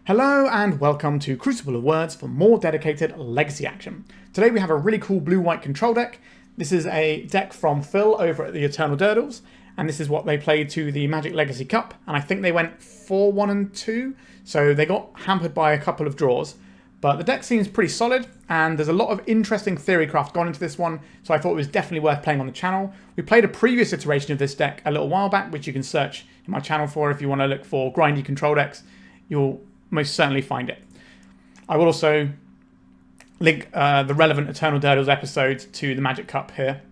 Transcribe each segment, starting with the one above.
Hello and welcome to Crucible of Words for more dedicated legacy action. Today we have a really cool blue-white control deck. This is a deck from Phil over at the Eternal Durdles, and this is what they played to the Magic Legacy Cup, and I think they went 4-1-2, so they got hampered by a couple of draws. But the deck seems pretty solid, and there's a lot of interesting theory craft gone into this one, so I thought it was definitely worth playing on the channel. We played a previous iteration of this deck a little while back, which you can search in my channel for if you want to look for grindy control decks. You'll most certainly find it. I will also link the relevant Eternal Durdles episodes to the Magic Cup here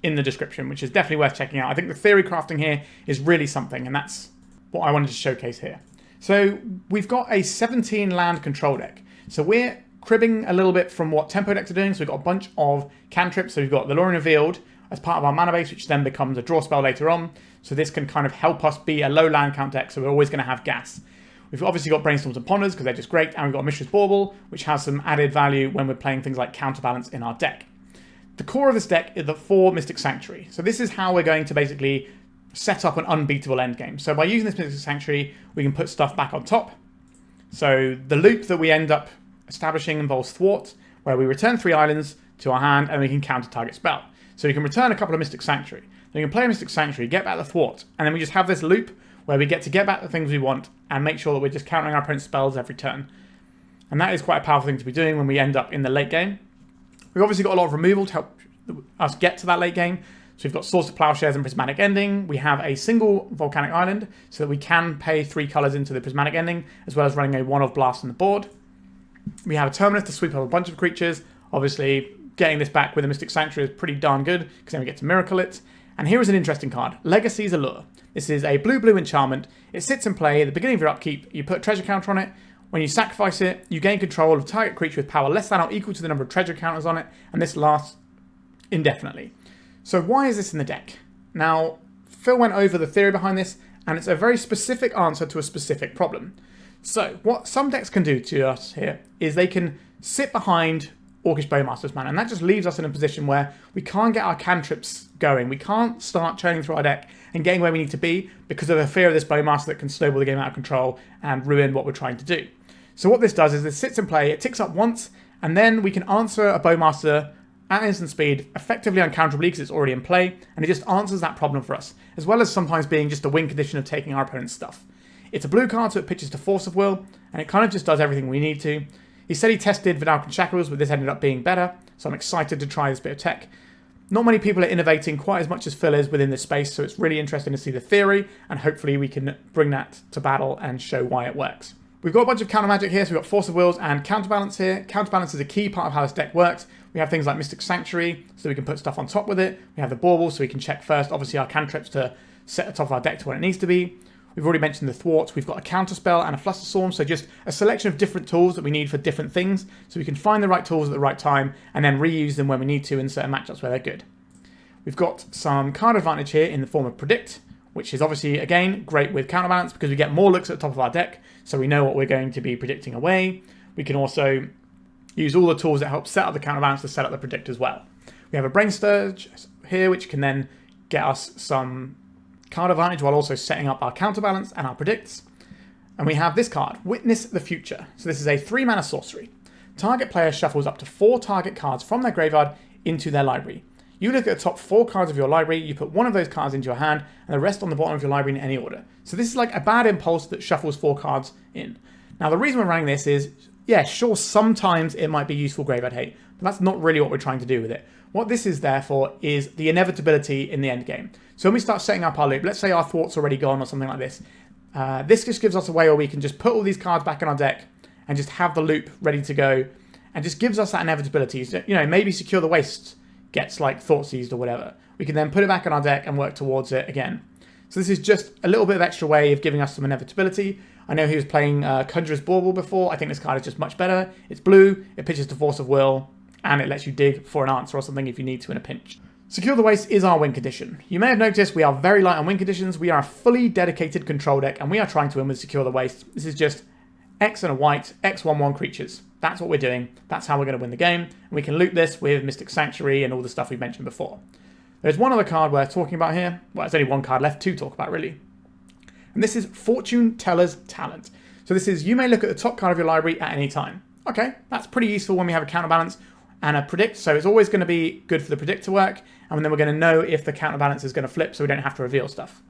in the description, which is definitely worth checking out. I think the theory crafting here is really something, and that's what I wanted to showcase here. So we've got a 17 land control deck. So we're cribbing a little bit from what tempo decks are doing. So we've got a bunch of cantrips. So we've got the Lórien Revealed as part of our mana base, which then becomes a draw spell later on. So this can kind of help us be a low land count deck, so we're always going to have gas. We've obviously got Brainstorms and Ponders because they're just great, and we've got Mishra's Bauble, which has some added value when we're playing things like Counterbalance in our deck. The core of this deck is the 4 Mystic Sanctuary. So this is how we're going to basically set up an unbeatable endgame. So by using this Mystic Sanctuary, we can put stuff back on top. So the loop that we end up establishing involves Thwart, where we return 3 islands to our hand and we can counter target spell. So we can return a couple of Mystic Sanctuary. Then we can play a Mystic Sanctuary, get back the Thwart, and then we just have this loop where we get to get back the things we want and make sure that we're just countering our opponent's spells every turn. And that is quite a powerful thing to be doing when we end up in the late game. We've obviously got a lot of removal to help us get to that late game. So we've got Source of Plowshares and Prismatic Ending. We have a single Volcanic Island so that we can pay 3 colours into the Prismatic Ending, as well as running a 1-of blast on the board. We have a Terminus to sweep up a bunch of creatures. Obviously, getting this back with a Mystic Sanctuary is pretty darn good, because then we get to Miracle it. And here is an interesting card, Legacy's Allure. This is a blue-blue enchantment. It sits in play at the beginning of your upkeep. You put a treasure counter on it. When you sacrifice it, you gain control of target creature with power less than or equal to the number of treasure counters on it, and this lasts indefinitely. So why is this in the deck? Now, Phil went over the theory behind this, and it's a very specific answer to a specific problem. So, what some decks can do to us here is they can sit behind Orcish Bowmaster's mana, and that just leaves us in a position where we can't get our cantrips going. We can't start churning through our deck and getting where we need to be because of the fear of this Bowmaster that can snowball the game out of control and ruin what we're trying to do. So what this does is it sits in play, it ticks up once, and then we can answer a Bowmaster at instant speed, effectively uncounterably because it's already in play, and it just answers that problem for us, as well as sometimes being just a win condition of taking our opponent's stuff. It's a blue card, so it pitches to ForceOfPhil, and it kind of just does everything we need to. He said he tested Vidalcan Shackles, but this ended up being better, so I'm excited to try this bit of tech. Not many people are innovating quite as much as Phil is within this space, so it's really interesting to see the theory, and hopefully we can bring that to battle and show why it works. We've got a bunch of counter magic here, so we've got Force of Wills and Counterbalance here. Counterbalance is a key part of how this deck works. We have things like Mystic Sanctuary, so we can put stuff on top with it. We have the Bauble, so we can check first, obviously, our cantrips to set the top of our deck to what it needs to be. We've already mentioned the Thwart. We've got a Counterspell and a Flusterstorm, so just a selection of different tools that we need for different things, so we can find the right tools at the right time and then reuse them when we need to in certain matchups where they're good. We've got some card advantage here in the form of Predict, which is obviously, again, great with Counterbalance because we get more looks at the top of our deck, so we know what we're going to be predicting away. We can also use all the tools that help set up the Counterbalance to set up the Predict as well. We have a Brainsurge here, which can then get us some card advantage while also setting up our Counterbalance and our Predicts. And we have this card, Witness the Future. So this is a 3-mana sorcery. Target player shuffles up to 4 target cards from their graveyard into their library. You look at the top 4 cards of your library, you put one of those cards into your hand, and the rest on the bottom of your library in any order. So this is like a bad impulse that shuffles 4 cards in. Now the reason we're running this is, yeah, sure, sometimes it might be useful graveyard hate, but that's not really what we're trying to do with it. What this is there for is the inevitability in the end game. So when we start setting up our loop, let's say our Thwart's already gone or something like this, this just gives us a way where we can just put all these cards back in our deck and just have the loop ready to go, and just gives us that inevitability. So, you know, maybe Secure the Waste gets like Thought Seized or whatever. We can then put it back in our deck and work towards it again. So this is just a little bit of extra way of giving us some inevitability. I know he was playing Conjurer's Bauble before. I think this card is just much better. It's blue, it pitches to Force of Will, and it lets you dig for an answer or something if you need to in a pinch. Secure the Waste is our win condition. You may have noticed we are very light on win conditions. We are a fully dedicated control deck, and we are trying to win with Secure the Waste. This is just X and a white, X/1/1 creatures. That's what we're doing. That's how we're going to win the game. And we can loot this with Mystic Sanctuary and all the stuff we mentioned before. There's one other card worth talking about here. Well, there's only one card left to talk about, really. And this is Fortune Teller's Talent. So this is, you may look at the top card of your library at any time. Okay, that's pretty useful when we have a counterbalance and a predict, so it's always going to be good for the predict to work, and then we're going to know if the counterbalance is going to flip so we don't have to reveal stuff.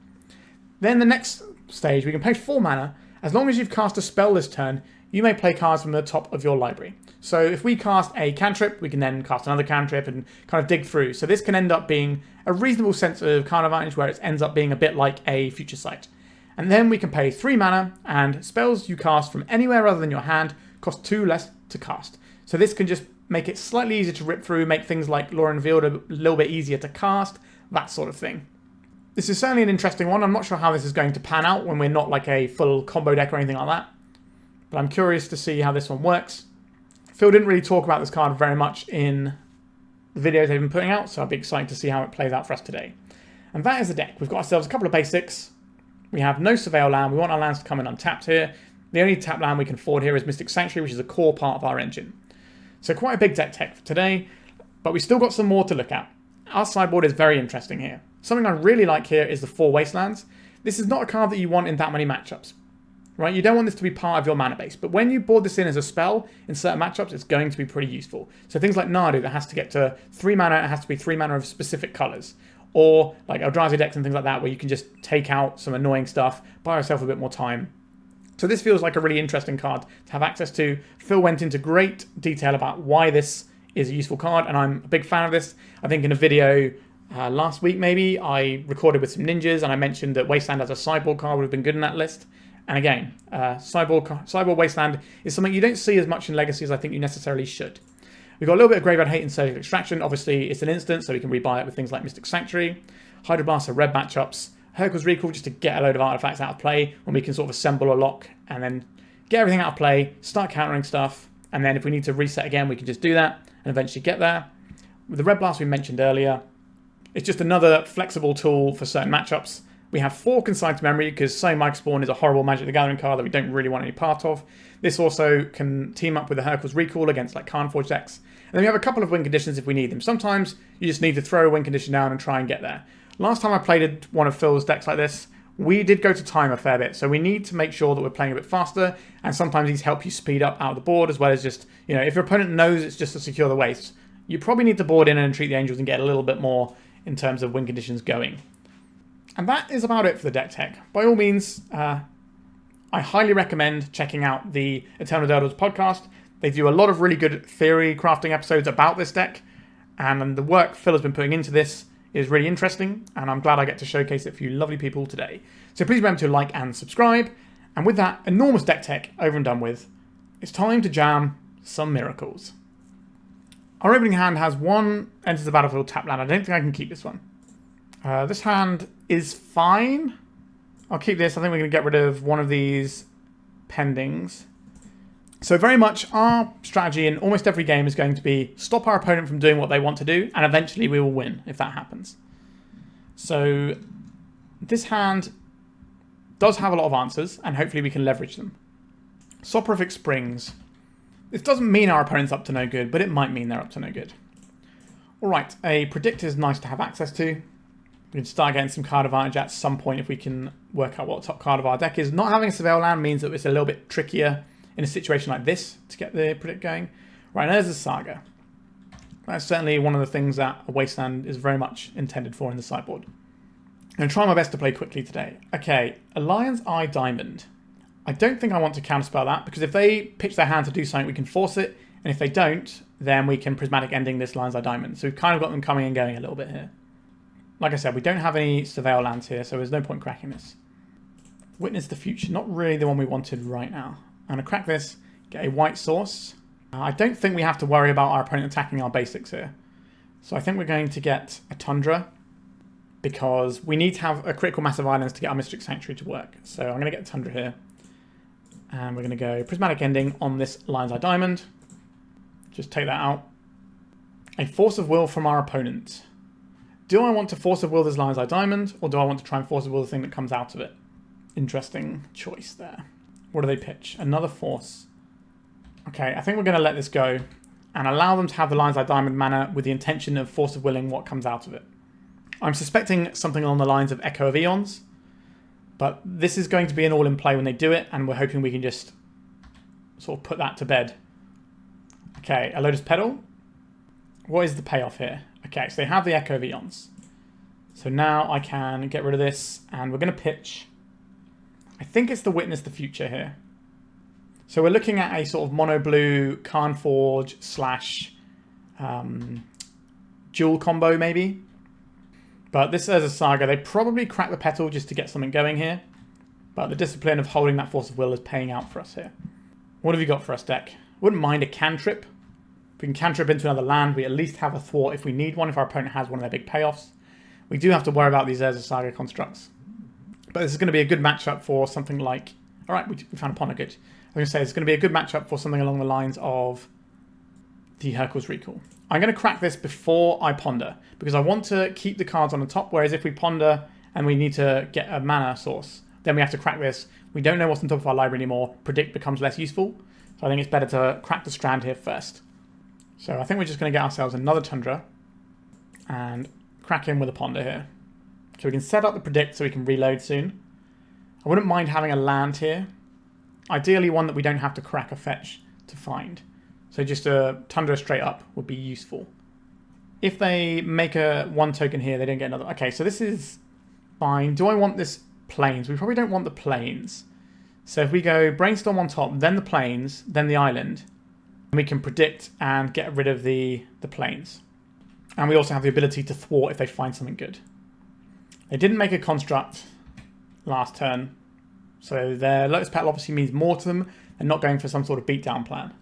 Then the next stage, we can pay 4 mana. As long as you've cast a spell this turn, you may play cards from the top of your library. So if we cast a cantrip, we can then cast another cantrip and kind of dig through. So this can end up being a reasonable sense of card advantage where it ends up being a bit like a Future Sight. And then we can pay 3 mana, and spells you cast from anywhere other than your hand cost 2 less to cast. So this can just make it slightly easier to rip through, make things like Lórien Revealed a little bit easier to cast, that sort of thing. This is certainly an interesting one. I'm not sure how this is going to pan out when we're not like a full combo deck or anything like that. But I'm curious to see how this one works. Phil didn't really talk about this card very much in the videos they've been putting out, so I'll be excited to see how it plays out for us today. And that is the deck. We've got ourselves a couple of basics. We have no Surveil land. We want our lands to come in untapped here. The only tap land we can afford here is Mystic Sanctuary, which is a core part of our engine. So quite a big deck tech for today, but we still got some more to look at. Our sideboard is very interesting here. Something I really like here is the 4 Wastelands. This is not a card that you want in that many matchups, right? You don't want this to be part of your mana base, but when you board this in as a spell in certain matchups, it's going to be pretty useful. So things like Nadu that has to get to 3 mana, it has to be 3 mana of specific colours. Or like Eldrazi decks and things like that, where you can just take out some annoying stuff, buy yourself a bit more time. So this feels like a really interesting card to have access to. Phil went into great detail about why this is a useful card, and I'm a big fan of this. I think in a video last week maybe, I recorded with some ninjas, and I mentioned that Wasteland as a sideboard card would have been good in that list. And again, sideboard Wasteland is something you don't see as much in Legacy as I think you necessarily should. We've got a little bit of Graveyard Hate and Surgical Extraction. Obviously, it's an instant, so we can rebuy it with things like Mystic Sanctuary. Hydroblast are red matchups. Hurkyl's Recall just to get a load of artifacts out of play when we can sort of assemble a lock and then get everything out of play, start countering stuff, and then if we need to reset again, we can just do that and eventually get there. With the Red Blast we mentioned earlier, it's just another flexible tool for certain matchups. We have 4 Consign to Memory because Summoning Microspawn is a horrible Magic the Gathering card that we don't really want any part of. This also can team up with the Hurkyl's Recall against like Carnforge decks. And then we have a couple of win conditions if we need them. Sometimes you just need to throw a win condition down and try and get there. Last time I played one of Phil's decks like this, we did go to time a fair bit, so we need to make sure that we're playing a bit faster, and sometimes these help you speed up out of the board, as well as just, you know, if your opponent knows it's just to secure the waste, you probably need to board in and Entreat the Angels and get a little bit more in terms of win conditions going. And that is about it for the deck tech. By all means, I highly recommend checking out the Eternal Durdles podcast. They do a lot of really good theory crafting episodes about this deck, and the work Phil has been putting into this is really interesting, and I'm glad I get to showcase it for you lovely people today. So please remember to like and subscribe, and with that enormous deck tech over and done with, it's time to jam some miracles. Our opening hand has 1 enters the battlefield tap land. I don't think I can keep this one. This hand is fine. I'll keep this. I think we're going to get rid of one of these pendings. So very much our strategy in almost every game is going to be stop our opponent from doing what they want to do, and eventually we will win if that happens. So this hand does have a lot of answers, and hopefully we can leverage them. Soporific Springs. This doesn't mean our opponent's up to no good, but it might mean they're up to no good. Alright, a Predict is nice to have access to. We can start getting some card advantage at some point if we can work out what the top card of our deck is. Not having a Surveil land means that it's a little bit trickier in a situation like this to get the Predict going. Right, there's the Saga. That's certainly one of the things that a Wasteland is very much intended for in the sideboard. I'm going to try my best to play quickly today. Okay, a Lion's Eye Diamond. I don't think I want to counterspell that, because if they pitch their hand to do something, we can force it, and if they don't, then we can Prismatic Ending this Lion's Eye Diamond. So we've kind of got them coming and going a little bit here. Like I said, we don't have any Surveil lands here, so there's no point cracking this. Witness the Future, not really the one we wanted right now. I'm going to crack this, get a white source. I don't think we have to worry about our opponent attacking our basics here. So I think we're going to get a Tundra, because we need to have a critical massive islands to get our Mystic Sanctuary to work. So I'm going to get a Tundra here. And we're going to go Prismatic Ending on this Lion's Eye Diamond. Just take that out. A Force of Will from our opponent. Do I want to Force of Will this Lion's Eye Diamond, or do I want to try and Force of Will the thing that comes out of it? Interesting choice there. What do they pitch? Another Force. Okay, I think we're going to let this go and allow them to have the Lion's Eye Diamond mana with the intention of Force of Willing what comes out of it. I'm suspecting something along the lines of Echo of Eons. But this is going to be an all in play when they do it, and we're hoping we can just sort of put that to bed. Okay, a Lotus Petal. What is the payoff here? Okay, so they have the Echo of Eons. So now I can get rid of this, and we're going to pitch. I think it's the Witness the Future here. So we're looking at a sort of mono blue Carnforge / Jewel combo maybe. But this is a Saga. They probably crack the Petal just to get something going here. But the discipline of holding that Force of Will is paying out for us here. What have you got for us, deck? Wouldn't mind a cantrip. If we can cantrip into another land, we at least have a Thwart if we need one, if our opponent has one of their big payoffs. We do have to worry about these Urza Saga constructs. But this is going to be a good matchup for something like... Alright, we found a Ponder. Good. I was going to say, it's going to be a good matchup for something along the lines of the Hurkyl's Recall. I'm going to crack this before I ponder, because I want to keep the cards on the top, whereas if we ponder and we need to get a mana source, then we have to crack this. We don't know what's on top of our library anymore. Predict becomes less useful. So I think it's better to crack the Strand here first. So I think we're just going to get ourselves another Tundra and crack in with a ponder here. So we can set up the Predict so we can reload soon. I wouldn't mind having a land here. Ideally one that we don't have to crack a fetch to find. So just a Tundra straight up would be useful. If they make a 1 token here, they don't get another. Okay, so this is fine. Do I want this Plains? We probably don't want the Plains. So if we go Brainstorm on top, then the Plains, then the Island, and we can Predict and get rid of the Plains. And we also have the ability to thwart if they find something good. They didn't make a construct last turn. So their Lotus Petal obviously means more to them and not going for some sort of beatdown plan.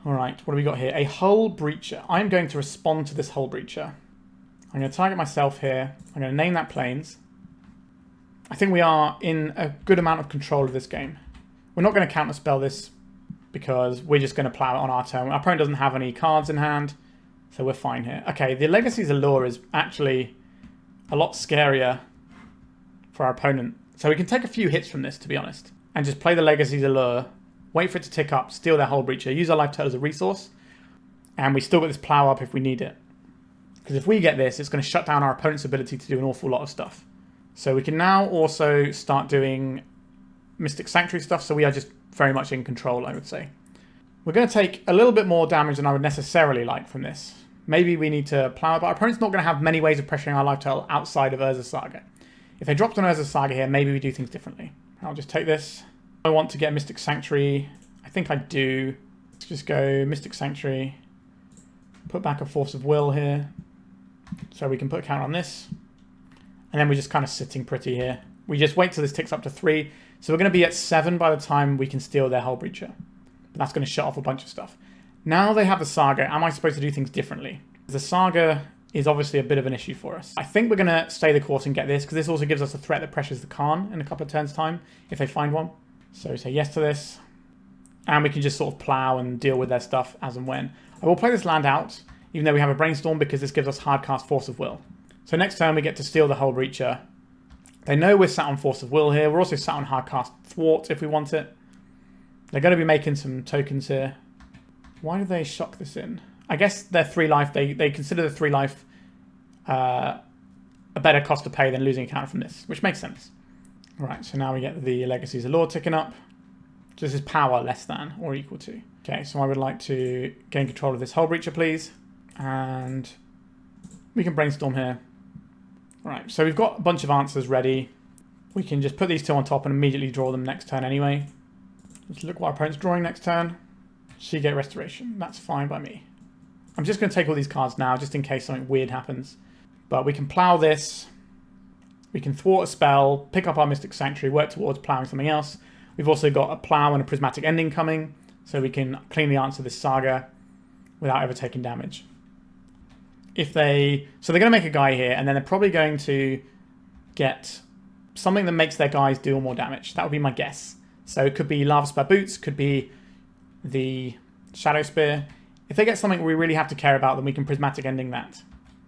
Alright, what do we got here? A Hull Breacher. I'm going to respond to this Hull Breacher. I'm going to target myself here. I'm going to name that Plains. I think we are in a good amount of control of this game. We're not going to counterspell this because we're just going to plow it on our turn. Our opponent doesn't have any cards in hand, so we're fine here. Okay, the Legacy's Allure is actually a lot scarier for our opponent. So we can take a few hits from this, to be honest, and just play the Legacy's Allure, wait for it to tick up, steal their Hull Breacher, use our Life Total as a resource, and we still got this plow up if we need it. Because if we get this, it's going to shut down our opponent's ability to do an awful lot of stuff. So we can now also start doing Mystic Sanctuary stuff, so we are just very much in control, I would say. We're going to take a little bit more damage than I would necessarily like from this. Maybe we need to plow it, but our opponent's not going to have many ways of pressuring our Life Total outside of Urza Saga. If they dropped on Urza Saga here, maybe we do things differently. I'll just take this. I want to get Mystic Sanctuary. I think I do. Let's just go Mystic Sanctuary. Put back a Force of Will here. So we can put a counter on this. And then we're just kind of sitting pretty here. We just wait till this ticks up to 3. So we're going to be at 7 by the time we can steal their Hull Breacher. But that's going to shut off a bunch of stuff. Now they have the Saga. Am I supposed to do things differently? The Saga is obviously a bit of an issue for us. I think we're going to stay the course and get this, because this also gives us a threat that pressures the Khan in a couple of turns' time, if they find one. So say yes to this. And we can just sort of plow and deal with their stuff as and when. I will play this land out, even though we have a Brainstorm, because this gives us hardcast Force of Will. So next turn we get to steal the Hull Breacher. They know we're sat on Force of Will here. We're also sat on hardcast Thwart if we want it. They're going to be making some tokens here. Why do they shock this in? I guess they're 3 life. They consider the 3 life a better cost to pay than losing a counter from this, which makes sense. Right, so now we get the Legacy's Allure ticking up. So this is power less than or equal to. Okay, so I would like to gain control of this Hull Breacher, please. And we can Brainstorm here. Right, so we've got a bunch of answers ready. We can just put these 2 on top and immediately draw them next turn anyway. Let's look what our opponent's drawing next turn. Seagate Restoration. That's fine by me. I'm just going to take all these cards now, just in case something weird happens. But we can plow this. We can thwart a spell, pick up our Mystic Sanctuary, work towards plowing something else. We've also got a plow and a Prismatic Ending coming, so we can cleanly answer this Saga without ever taking damage. So they're going to make a guy here, and then they're probably going to get something that makes their guys deal more damage. That would be my guess. So it could be Lava Spare Boots, could be the Shadow Spear. If they get something we really have to care about, then we can Prismatic Ending that.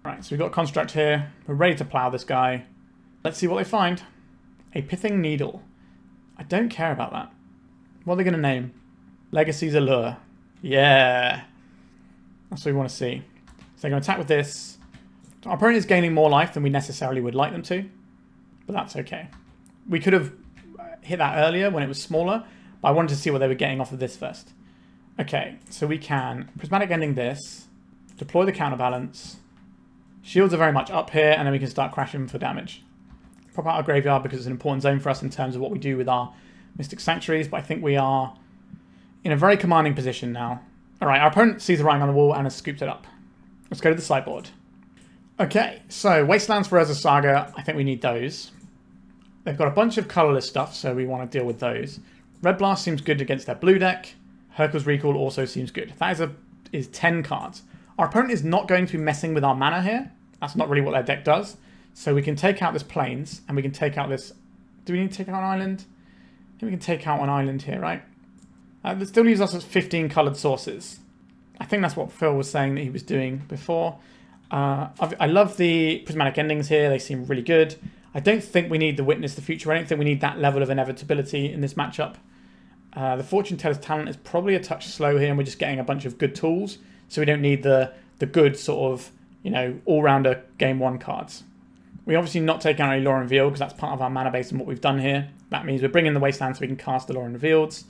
Right, so we've got a Construct here. We're ready to plow this guy. Let's see what they find. A Pithing Needle. I don't care about that. What are they going to name? Legacy's Allure. Yeah. That's what we want to see. So they're going to attack with this. Our opponent is gaining more life than we necessarily would like them to. But that's okay. we could have hit that earlier when it was smaller, but I wanted to see what they were getting off of this first. Okay, so we can Prismatic Ending this, deploy the Counterbalance. Shields are very much up here, and then we can start crashing for damage. Pop out our graveyard because it's an important zone for us in terms of what we do with our Mystic Sanctuaries, but I think we are in a very commanding position now. Alright, our opponent sees the writing on the wall and has scooped it up. Let's go to the sideboard. Okay, so Wastelands for Urza Saga, I think we need those. They've got a bunch of colourless stuff, so we want to deal with those. Red Blast seems good against their blue deck. Hurkyl's Recall also seems good. That is 10 cards. Our opponent is not going to be messing with our mana here. That's not really what their deck does. So we can take out this Plains, and we can take out this... Do we need to take out an island? I think we can take out an island here, right? That still leaves us with 15 coloured sources. I think that's what Phil was saying that he was doing before. I love the Prismatic Endings here. They seem really good. I don't think we need the Witness the Future. I don't think we need that level of inevitability in this matchup. The Fortune Teller's Talent is probably a touch slow here, and we're just getting a bunch of good tools. So we don't need the good sort of, you know, all-rounder Game 1 cards. We obviously not taking out any Lórien Revealed because that's part of our mana base and what we've done here. That means we're bringing the Wasteland so we can cast the Lórien Revealeds.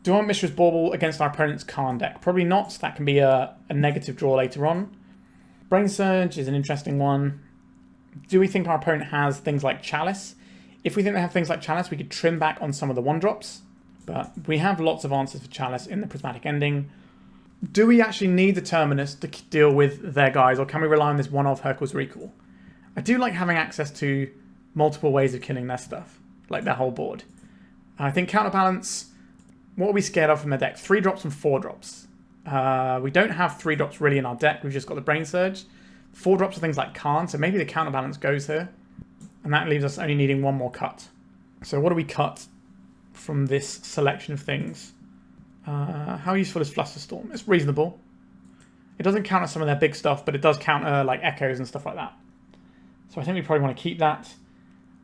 Do I want Mishra's Bauble against our opponent's Karn deck? Probably not. That can be a negative draw later on. Brainsurge is an interesting one. Do we think our opponent has things like Chalice? If we think they have things like Chalice, we could trim back on some of the 1-drops. But we have lots of answers for Chalice in the Prismatic Ending. Do we actually need the Terminus to deal with their guys, or can we rely on this one-off Hurkyl's Recall? I do like having access to multiple ways of killing their stuff, like their whole board. I think Counterbalance, what are we scared of from their deck? 3-drops and 4-drops. We don't have 3-drops really in our deck, we've just got the Brainsurge. 4-drops are things like Karn, so maybe the Counterbalance goes here. And that leaves us only needing one more cut. So what do we cut from this selection of things? How useful is Flusterstorm? It's reasonable. It doesn't counter some of their big stuff, but it does counter like echoes and stuff like that. So I think we probably want to keep that.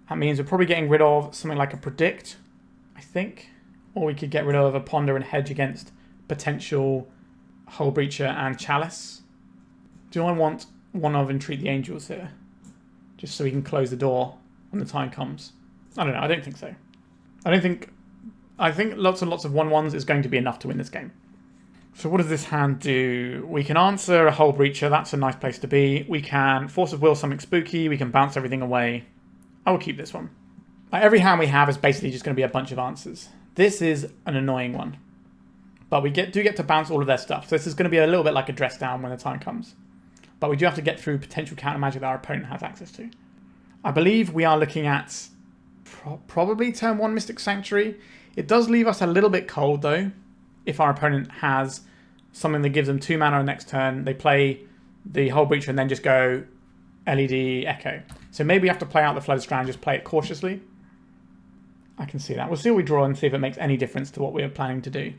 That means we're probably getting rid of something like a Predict, I think. Or we could get rid of a Ponder and hedge against potential Hull Breacher and Chalice. Do I want one of Entreat the Angels here? Just so we can close the door when the time comes. I don't know, I don't think so. I think lots and lots of 1/1s is going to be enough to win this game. So what does this hand do? We can answer a Hull Breacher, that's a nice place to be. We can Force of Will something spooky, we can bounce everything away. I will keep this one. Like, every hand we have is basically just going to be a bunch of answers. This is an annoying one. But we do get to bounce all of their stuff. So this is going to be a little bit like a dress down when the time comes. But we do have to get through potential counter magic that our opponent has access to. I believe we are looking at probably turn 1 Mystic Sanctuary. It does leave us a little bit cold though. If our opponent has something that gives them 2 mana on the next turn, they play the Hull Breacher and then just go LED Echo. So maybe we have to play out the Flooded Strand, just play it cautiously. I can see that. We'll see what we draw and see if it makes any difference to what we're planning to do.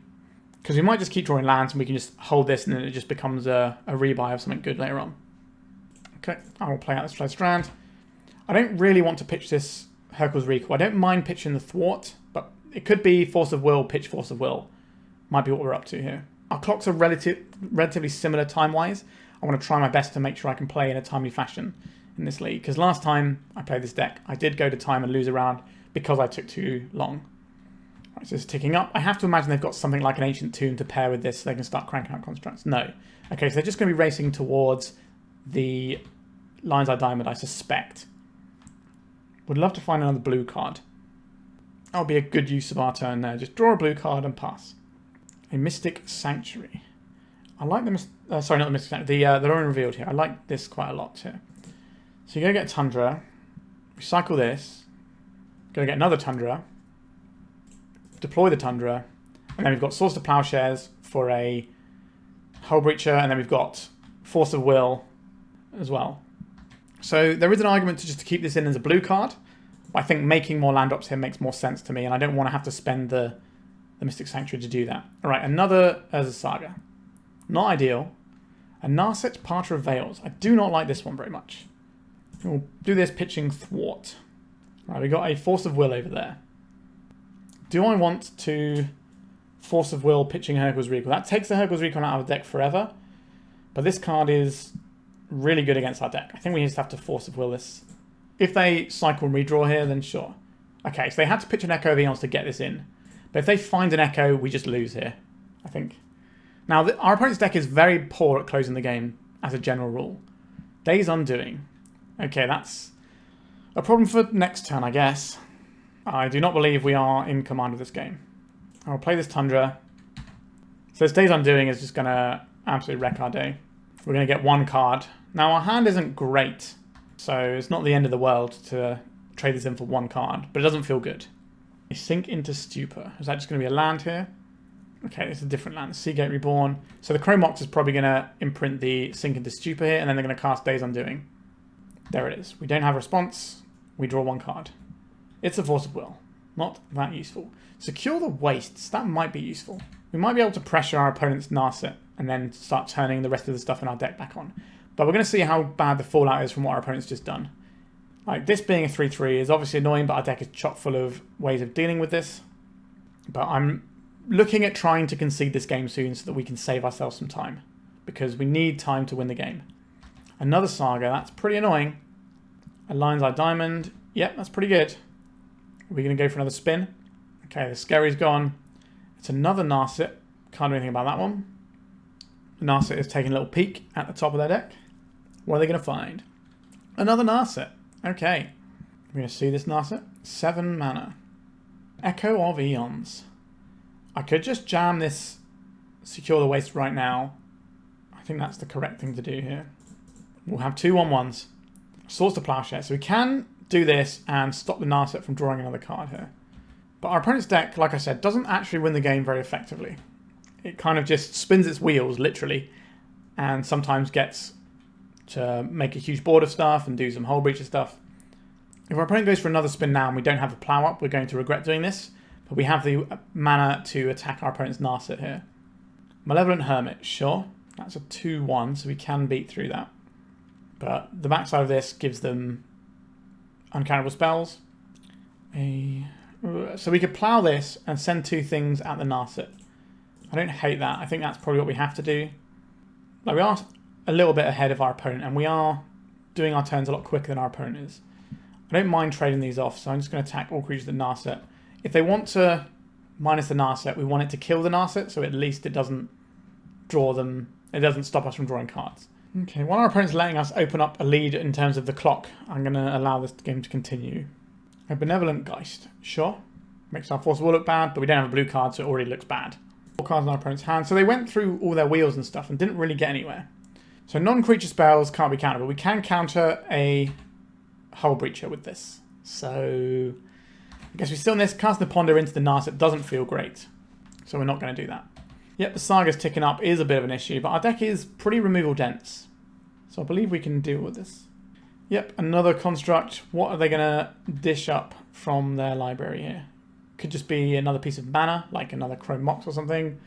Because we might just keep drawing lands and we can just hold this and then it just becomes a rebuy of something good later on. Okay, I will play out this Flooded Strand. I don't really want to pitch this Hurkyl's Recall. I don't mind pitching the Thwart, but it could be Force of Will, pitch Force of Will. Might be what we're up to here. Our clocks are relatively similar time-wise. I want to try my best to make sure I can play in a timely fashion in this league. Because last time I played this deck, I did go to time and lose a round because I took too long. Right, so it's ticking up. I have to imagine they've got something like an Ancient Tomb to pair with this so they can start cranking out constructs. No. Okay, so they're just going to be racing towards the Lion's Eye Diamond, I suspect. Would love to find another blue card. That would be a good use of our turn there. Just draw a blue card and pass. A Mystic Sanctuary. I like the... sorry, not the Mystic Sanctuary. The Lórien Revealed here. I like this quite a lot here. So you're going to get Tundra. Recycle this. Going to get another Tundra. Deploy the Tundra. And then we've got Source to Plowshares for a Hull Breacher. And then we've got Force of Will as well. So there is an argument to just to keep this in as a blue card. But I think making more land drops here makes more sense to me. And I don't want to have to spend the Mystic Sanctuary to do that. Alright, another Urza Saga. Not ideal. A Narset's Parter of Veils. I do not like this one very much. We'll do this pitching Thwart. Right, we got a Force of Will over there. Do I want to Force of Will pitching Hurkyl's Recall? That takes the Hurkyl's Recall out of the deck forever. But this card is really good against our deck. I think we just have to Force of Will this. If they cycle and redraw here, then sure. Okay, so they had to pitch an Echo of Eons to get this in. But if they find an Echo, we just lose here, I think. Now, our opponent's deck is very poor at closing the game, as a general rule. Days Undoing. Okay, that's a problem for next turn, I guess. I do not believe we are in command of this game. I'll play this Tundra. So this Days Undoing is just going to absolutely wreck our day. We're going to get one card. Now, our hand isn't great, so it's not the end of the world to trade this in for one card, but it doesn't feel good. Sink into Stupor. Is that just going to be a land here? Okay, it's a different land. Seagate Reborn. So the Chrome Mox is probably going to imprint the Sink into Stupor here, and then they're going to cast Days Undoing. There it is. We don't have a response. We draw one card. It's a Force of Will. Not that useful. Secure the Wastes. That might be useful. We might be able to pressure our opponent's Narset and then start turning the rest of the stuff in our deck back on. But we're going to see how bad the fallout is from what our opponent's just done. Like, this being a 3-3 is obviously annoying, but our deck is chock full of ways of dealing with this. But I'm looking at trying to concede this game soon so that we can save ourselves some time, because we need time to win the game. Another Saga, that's pretty annoying. Aligns our Diamond. Yep, that's pretty good. Are we going to go for another spin? Okay, the Scary's gone. It's another Narset. Can't do anything about that one. Narset is taking a little peek at the top of their deck. What are they going to find? Another Narset. Okay. We're going to see this Narset. 7 mana. Echo of Eons. I could just jam this Secure the Waste right now. I think that's the correct thing to do here. We'll have 2 1/1s. Source to Plowshare. So we can do this and stop the Narset from drawing another card here. But our opponent's deck, like I said, doesn't actually win the game very effectively. It kind of just spins its wheels, literally, and sometimes gets to make a huge board of stuff and do some Hull Breacher stuff. If our opponent goes for another spin now and we don't have a Plow up, we're going to regret doing this. But we have the mana to attack our opponent's Narset here. Malevolent Hermit, sure. That's a 2-1, so we can beat through that. But the backside of this gives them uncounterable spells. So we could Plow this and send 2 things at the Narset. I don't hate that. I think that's probably what we have to do. Like, we are a little bit ahead of our opponent, and we are doing our turns a lot quicker than our opponent is. I don't mind trading these off, so I'm just going to attack all creatures at Narset. If they want to minus the Narset, we want it to kill the Narset, so at least it doesn't draw them. It doesn't stop us from drawing cards. Okay, while our opponent's letting us open up a lead in terms of the clock, I'm going to allow this game to continue. A Benevolent Geist, sure. Makes our Force of Will look bad, but we don't have a blue card, so it already looks bad. 4 cards in our opponent's hand. So they went through all their wheels and stuff and didn't really get anywhere. So non-creature spells can't be countered, but we can counter a Hull Breacher with this. So I guess we still in this. Cast the Ponder into the Narset doesn't feel great, so we're not going to do that. Yep, the Saga's ticking up is a bit of an issue, but our deck is pretty removal dense. So I believe we can deal with this. Yep, another construct. What are they going to dish up from their library here? Could just be another piece of mana, like another Chrome Mox or something.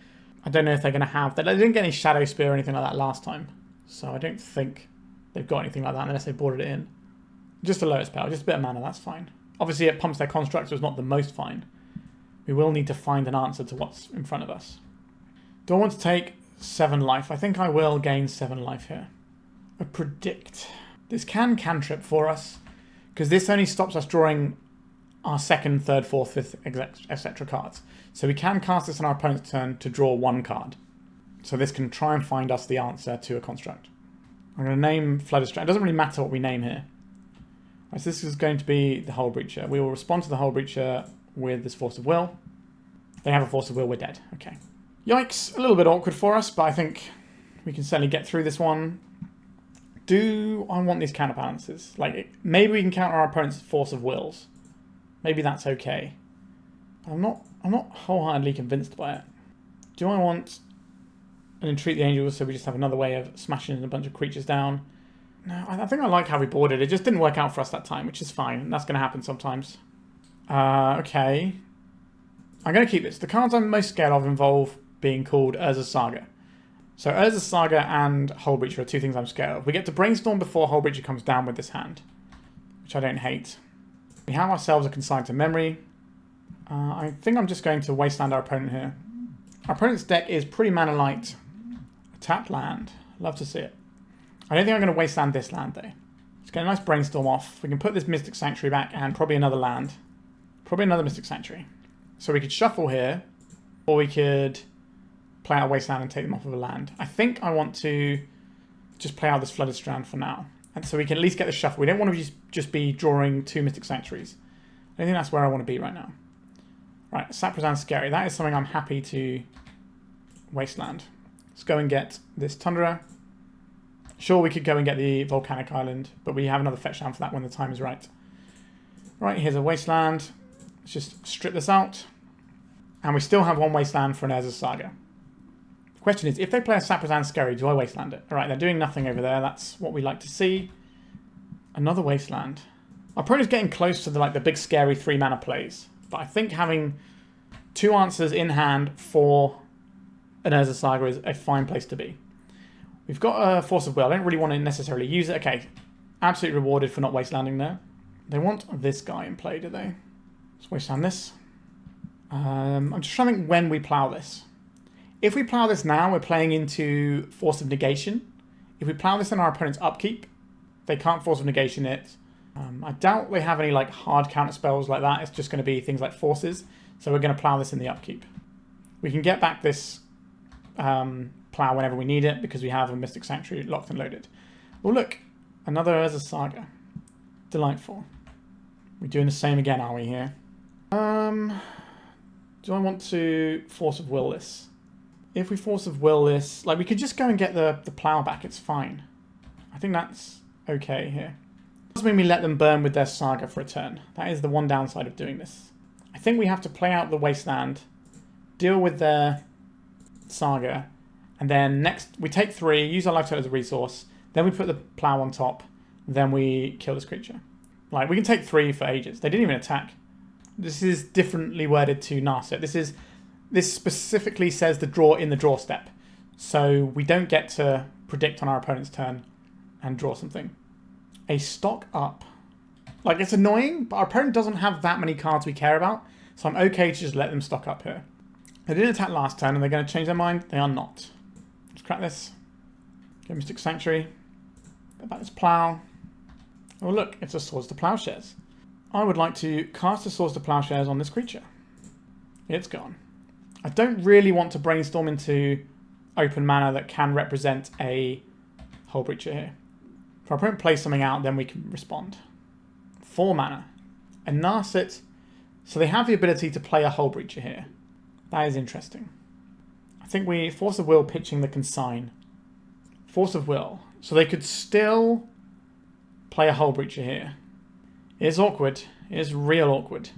I don't know if they're going to have that. They didn't get any Shadow Spear or anything like that last time, so I don't think they've got anything like that unless they boarded it in. Just a lower spell, just a bit of mana, that's fine. Obviously it pumps their construct, so it's not the most fine. We will need to find an answer to what's in front of us. Do I want to take 7 life? I think I will gain 7 life here. A Predict. This can cantrip for us, because this only stops us drawing our 2nd, 3rd, 4th, 5th, etc. cards. So we can cast this on our opponent's turn to draw 1 card. So this can try and find us the answer to a construct. I'm going to name Flooded Strand. It doesn't really matter what we name here. So this is going to be the Hull Breacher. We will respond to the Hull Breacher with this Force of Will. They have a Force of Will, we're dead. Okay. Yikes, a little bit awkward for us, but I think we can certainly get through this one. Do I want these counterbalances? Like, maybe we can counter our opponent's Force of Wills. Maybe that's okay. I'm not wholeheartedly convinced by it. Do I want an Entreat the Angels so we just have another way of smashing a bunch of creatures down? No, I think I like how we boarded. It just didn't work out for us that time, which is fine. That's going to happen sometimes. Okay. I'm going to keep this. The cards I'm most scared of involve being called Urza's Saga. So Urza's Saga and Hull Breacher are 2 things I'm scared of. We get to Brainstorm before Hull Breacher comes down with this hand, which I don't hate. We have ourselves a Consign to Memory. I think I'm just going to wasteland our opponent here. Our opponent's deck is pretty mana light. Tapped land. Love to see it. I don't think I'm going to wasteland this land though. Let's get a nice Brainstorm off. We can put this Mystic Sanctuary back and probably another land. Probably another Mystic Sanctuary. So we could shuffle here, or we could play out Wasteland and take them off of a land. I think I want to just play out this Flooded Strand for now. And so we can at least get the shuffle. We don't want to just be drawing 2 Mystic Sanctuaries. I think that's where I want to be right now. Right, Saprazan's scary. That is something I'm happy to Wasteland. Let's go and get this Tundra. Sure, we could go and get the Volcanic Island, but we have another fetch down for that when the time is right. Right, here's a Wasteland. Let's just strip this out. And we still have 1 Wasteland for an Urza's Saga. The question is, if they play a Saprazan Scary, do I Wasteland it? Alright, they're doing nothing over there. That's what we like to see. Another Wasteland. Our opponent's getting close to the big scary 3 mana plays. But I think having 2 answers in hand for an Urza's Saga is a fine place to be. We've got a Force of Will. I don't really want to necessarily use it. Okay, absolutely rewarded for not Wastelanding there. They want this guy in play, do they? Let's Wasteland this. I'm just trying to think when we plow this. If we plow this now, we're playing into Force of Negation. If we plow this in our opponent's upkeep, they can't Force of Negation it. I doubt they have any hard counter spells like that. It's just going to be things like forces. So we're going to plow this in the upkeep. We can get back this plow whenever we need it because we have a Mystic Sanctuary locked and loaded. Well, look, another Urza's Saga. Delightful. We're doing the same again, are we here? Do I want to Force of Will this? If we Force of Will this, we could just go and get the plow back. It's fine. I think that's okay here. Doesn't mean we let them burn with their Saga for a turn. That is the one downside of doing this. I think we have to play out the Wasteland, deal with their Saga, and then next we take 3, use our life total as a resource, then we put the plow on top, then we kill this creature. We can take 3 for ages. They didn't even attack. This is differently worded to Narset. This specifically says the draw in the draw step. So we don't get to predict on our opponent's turn and draw something. A stock up. It's annoying, but our opponent doesn't have that many cards we care about. So I'm okay to just let them stock up here. They didn't attack last turn and they're going to change their mind. They are not. Let's crack this. Get Mystic Sanctuary. Get back this plow. Oh look, it's a Swords to Plowshares. I would like to cast a Swords to Plowshares on this creature. It's gone. I don't really want to Brainstorm into open mana that can represent a Hull Breacher here. If our opponent plays something out, then we can respond. 4 mana. A Narset. So they have the ability to play a Hull Breacher here. That is interesting. I think we Force of Will pitching the Consign. Force of Will. So they could still play a Hull Breacher here. It is awkward. It is real awkward.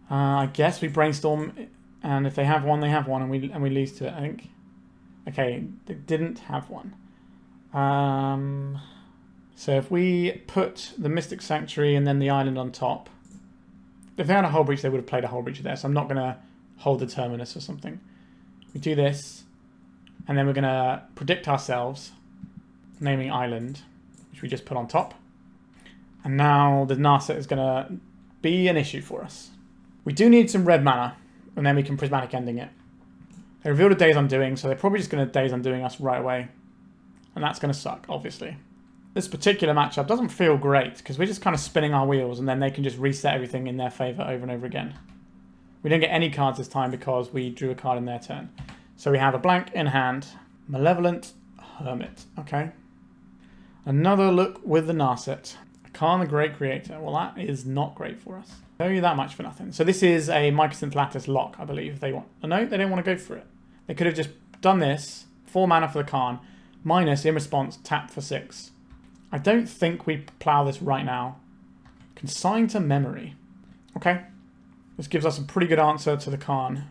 I guess we Brainstorm, and if they have one, they have one, and we lose to it, I think. Okay, they didn't have one. So if we put the Mystic Sanctuary and then the island on top, if they had a Hull Breach, they would have played a Hull Breacher there, so I'm not going to hold the Terminus or something. We do this, and then we're going to predict ourselves, naming island, which we just put on top. And now the Narset is going to be an issue for us. We do need some red mana, and then we can Prismatic Ending it. They revealed a Days Undoing, so they're probably just going to Days Undoing us right away. And that's going to suck, obviously. This particular matchup doesn't feel great, because we're just kind of spinning our wheels, and then they can just reset everything in their favour over and over again. We don't get any cards this time because we drew a card in their turn. So we have a blank in hand. Malevolent Hermit. Okay. Another look with the Narset. Khan the Great Creator. Well, that is not great for us. I'll tell you that much for nothing. So this is a Mycosynth Lattice lock, I believe, if they want. Oh, no, they don't want to go for it. They could have just done this. 4 mana for the Khan. Minus, in response, tap for 6. I don't think we plow this right now. Consign to Memory. Okay. This gives us a pretty good answer to the Khan.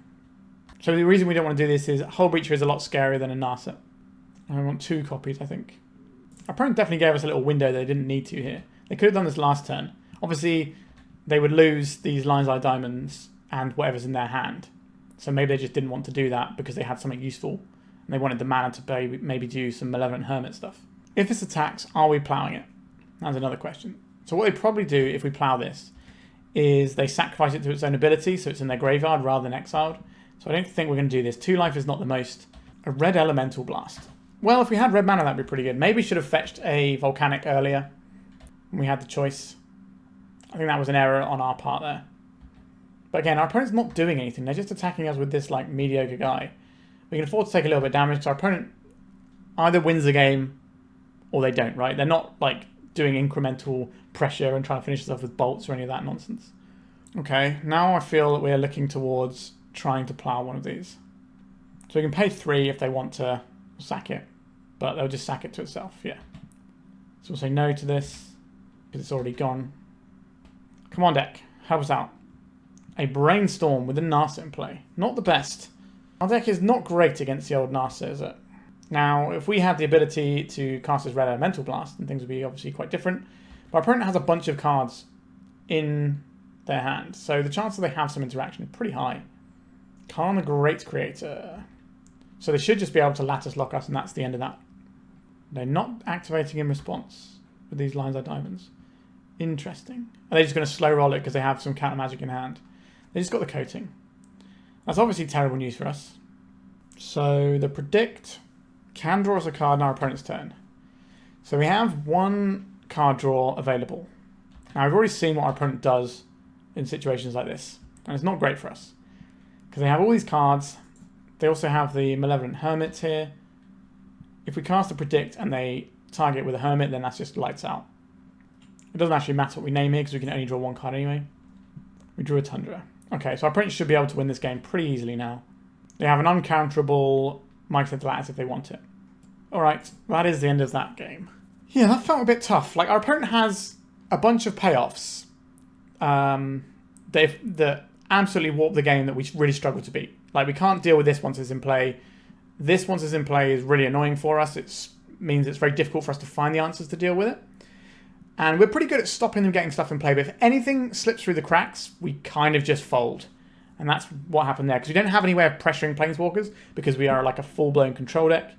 So the reason we don't want to do this is Hull Breacher is a lot scarier than a Narset. I want 2 copies, I think. Our opponent definitely gave us a little window they didn't need to here. They could have done this last turn. Obviously, they would lose these Lion's Eye Diamonds and whatever's in their hand. So maybe they just didn't want to do that because they had something useful. And they wanted the mana to maybe do some Malevolent Hermit stuff. If this attacks, are we ploughing it? That's another question. So what they probably do if we plough this is they sacrifice it to its own ability, so it's in their graveyard rather than exiled. So I don't think we're going to do this. 2 life is not the most. A red Elemental Blast. Well, if we had red mana, that'd be pretty good. Maybe should have fetched a Volcanic earlier. We had the choice. I think that was an error on our part there. But again, our opponent's not doing anything. They're just attacking us with this like mediocre guy. We can afford to take a little bit of damage, so our opponent either wins the game or they don't, right? They're not like doing incremental pressure and trying to finish stuff with bolts or any of that nonsense. Okay, now I feel that we're looking towards trying to plow one of these. So we can pay 3 if they want to sack it, but they'll just sack it to itself, yeah. So we'll say no to this because it's already gone. Come on, deck, help us out. A Brainstorm with a Nasa in play. Not the best. Our deck is not great against the old Nasa, is it? Now, if we had the ability to cast this red elemental blast, then things would be obviously quite different. But our opponent has a bunch of cards in their hand, so the chance that they have some interaction is pretty high. Khan the Great Creator. So they should just be able to lattice lock us, and that's the end of that. They're not activating in response with these lines of diamonds. Interesting. Are they just going to slow roll it because they have some counter magic in hand? They just got the coating. That's obviously terrible news for us. So the predict can draw us a card on our opponent's turn. So we have one card draw available. Now I've already seen what our opponent does in situations like this, and it's not great for us because they have all these cards. They also have the Malevolent Hermits here. If we cast a predict and they target with a Hermit, then that's just lights out. It doesn't actually matter what we name here because we can only draw one card anyway. We drew a Tundra. Okay, so our opponent should be able to win this game pretty easily now. They have an uncounterable Micro Lattice if they want it. Alright, that is the end of that game. Yeah, that felt a bit tough. Like, our opponent has a bunch of payoffs that absolutely warp the game that we really struggle to beat. Like, we can't deal with this once it's in play. This once it's in play is really annoying for us. It means it's very difficult for us to find the answers to deal with it. And we're pretty good at stopping them getting stuff in play, but if anything slips through the cracks, we kind of just fold. And that's what happened there, because we don't have any way of pressuring Planeswalkers, because we are like a full-blown control deck.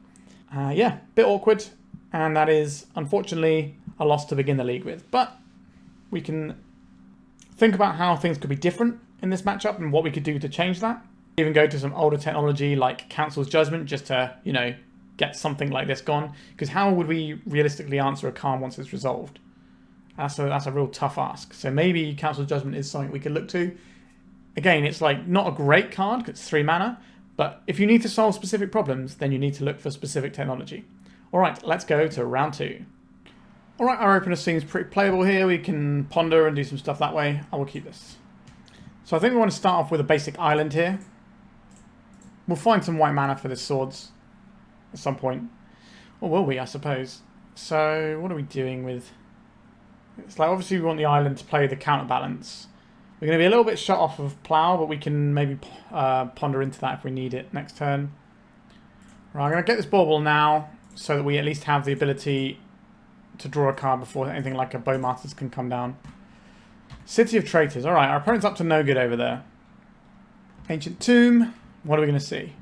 Yeah, bit awkward, and that is, unfortunately, a loss to begin the league with. But we can think about how things could be different in this matchup and what we could do to change that. Even go to some older technology like Council's Judgment just to, you know, get something like this gone. Because how would we realistically answer a Khan once it's resolved? That's a real tough ask. So maybe Council's Judgment is something we could look to. Again, it's like not a great card because it's 3 mana. But if you need to solve specific problems, then you need to look for specific technology. All right, let's go to round 2. All right, our opener seems pretty playable here. We can ponder and do some stuff that way. I will keep this. So I think we want to start off with a basic island here. We'll find some white mana for the swords at some point. Or will we, I suppose. So what are we doing with... It's like, obviously we want the island to play the counterbalance. We're going to be a little bit shut off of plow, but we can maybe ponder into that if we need it next turn. Right, I'm going to get this Bauble now, so that we at least have the ability to draw a card before anything like a Bowmasters can come down. City of Traitors. Alright, our opponent's up to no good over there. Ancient Tomb. What are we going to see?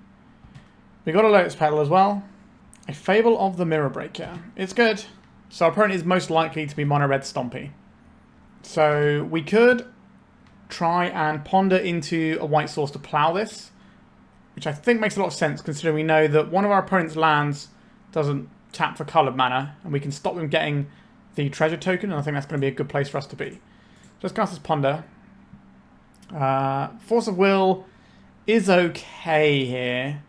We got a Lotus Petal as well. A Fable of the Mirror Breaker. It's good. So our opponent is most likely to be mono red Stompy. So we could try and ponder into a white source to plow this, which I think makes a lot of sense considering we know that one of our opponent's lands doesn't tap for coloured mana, and we can stop them getting the treasure token, and I think that's going to be a good place for us to be. Just cast this ponder. Force of Will is okay here.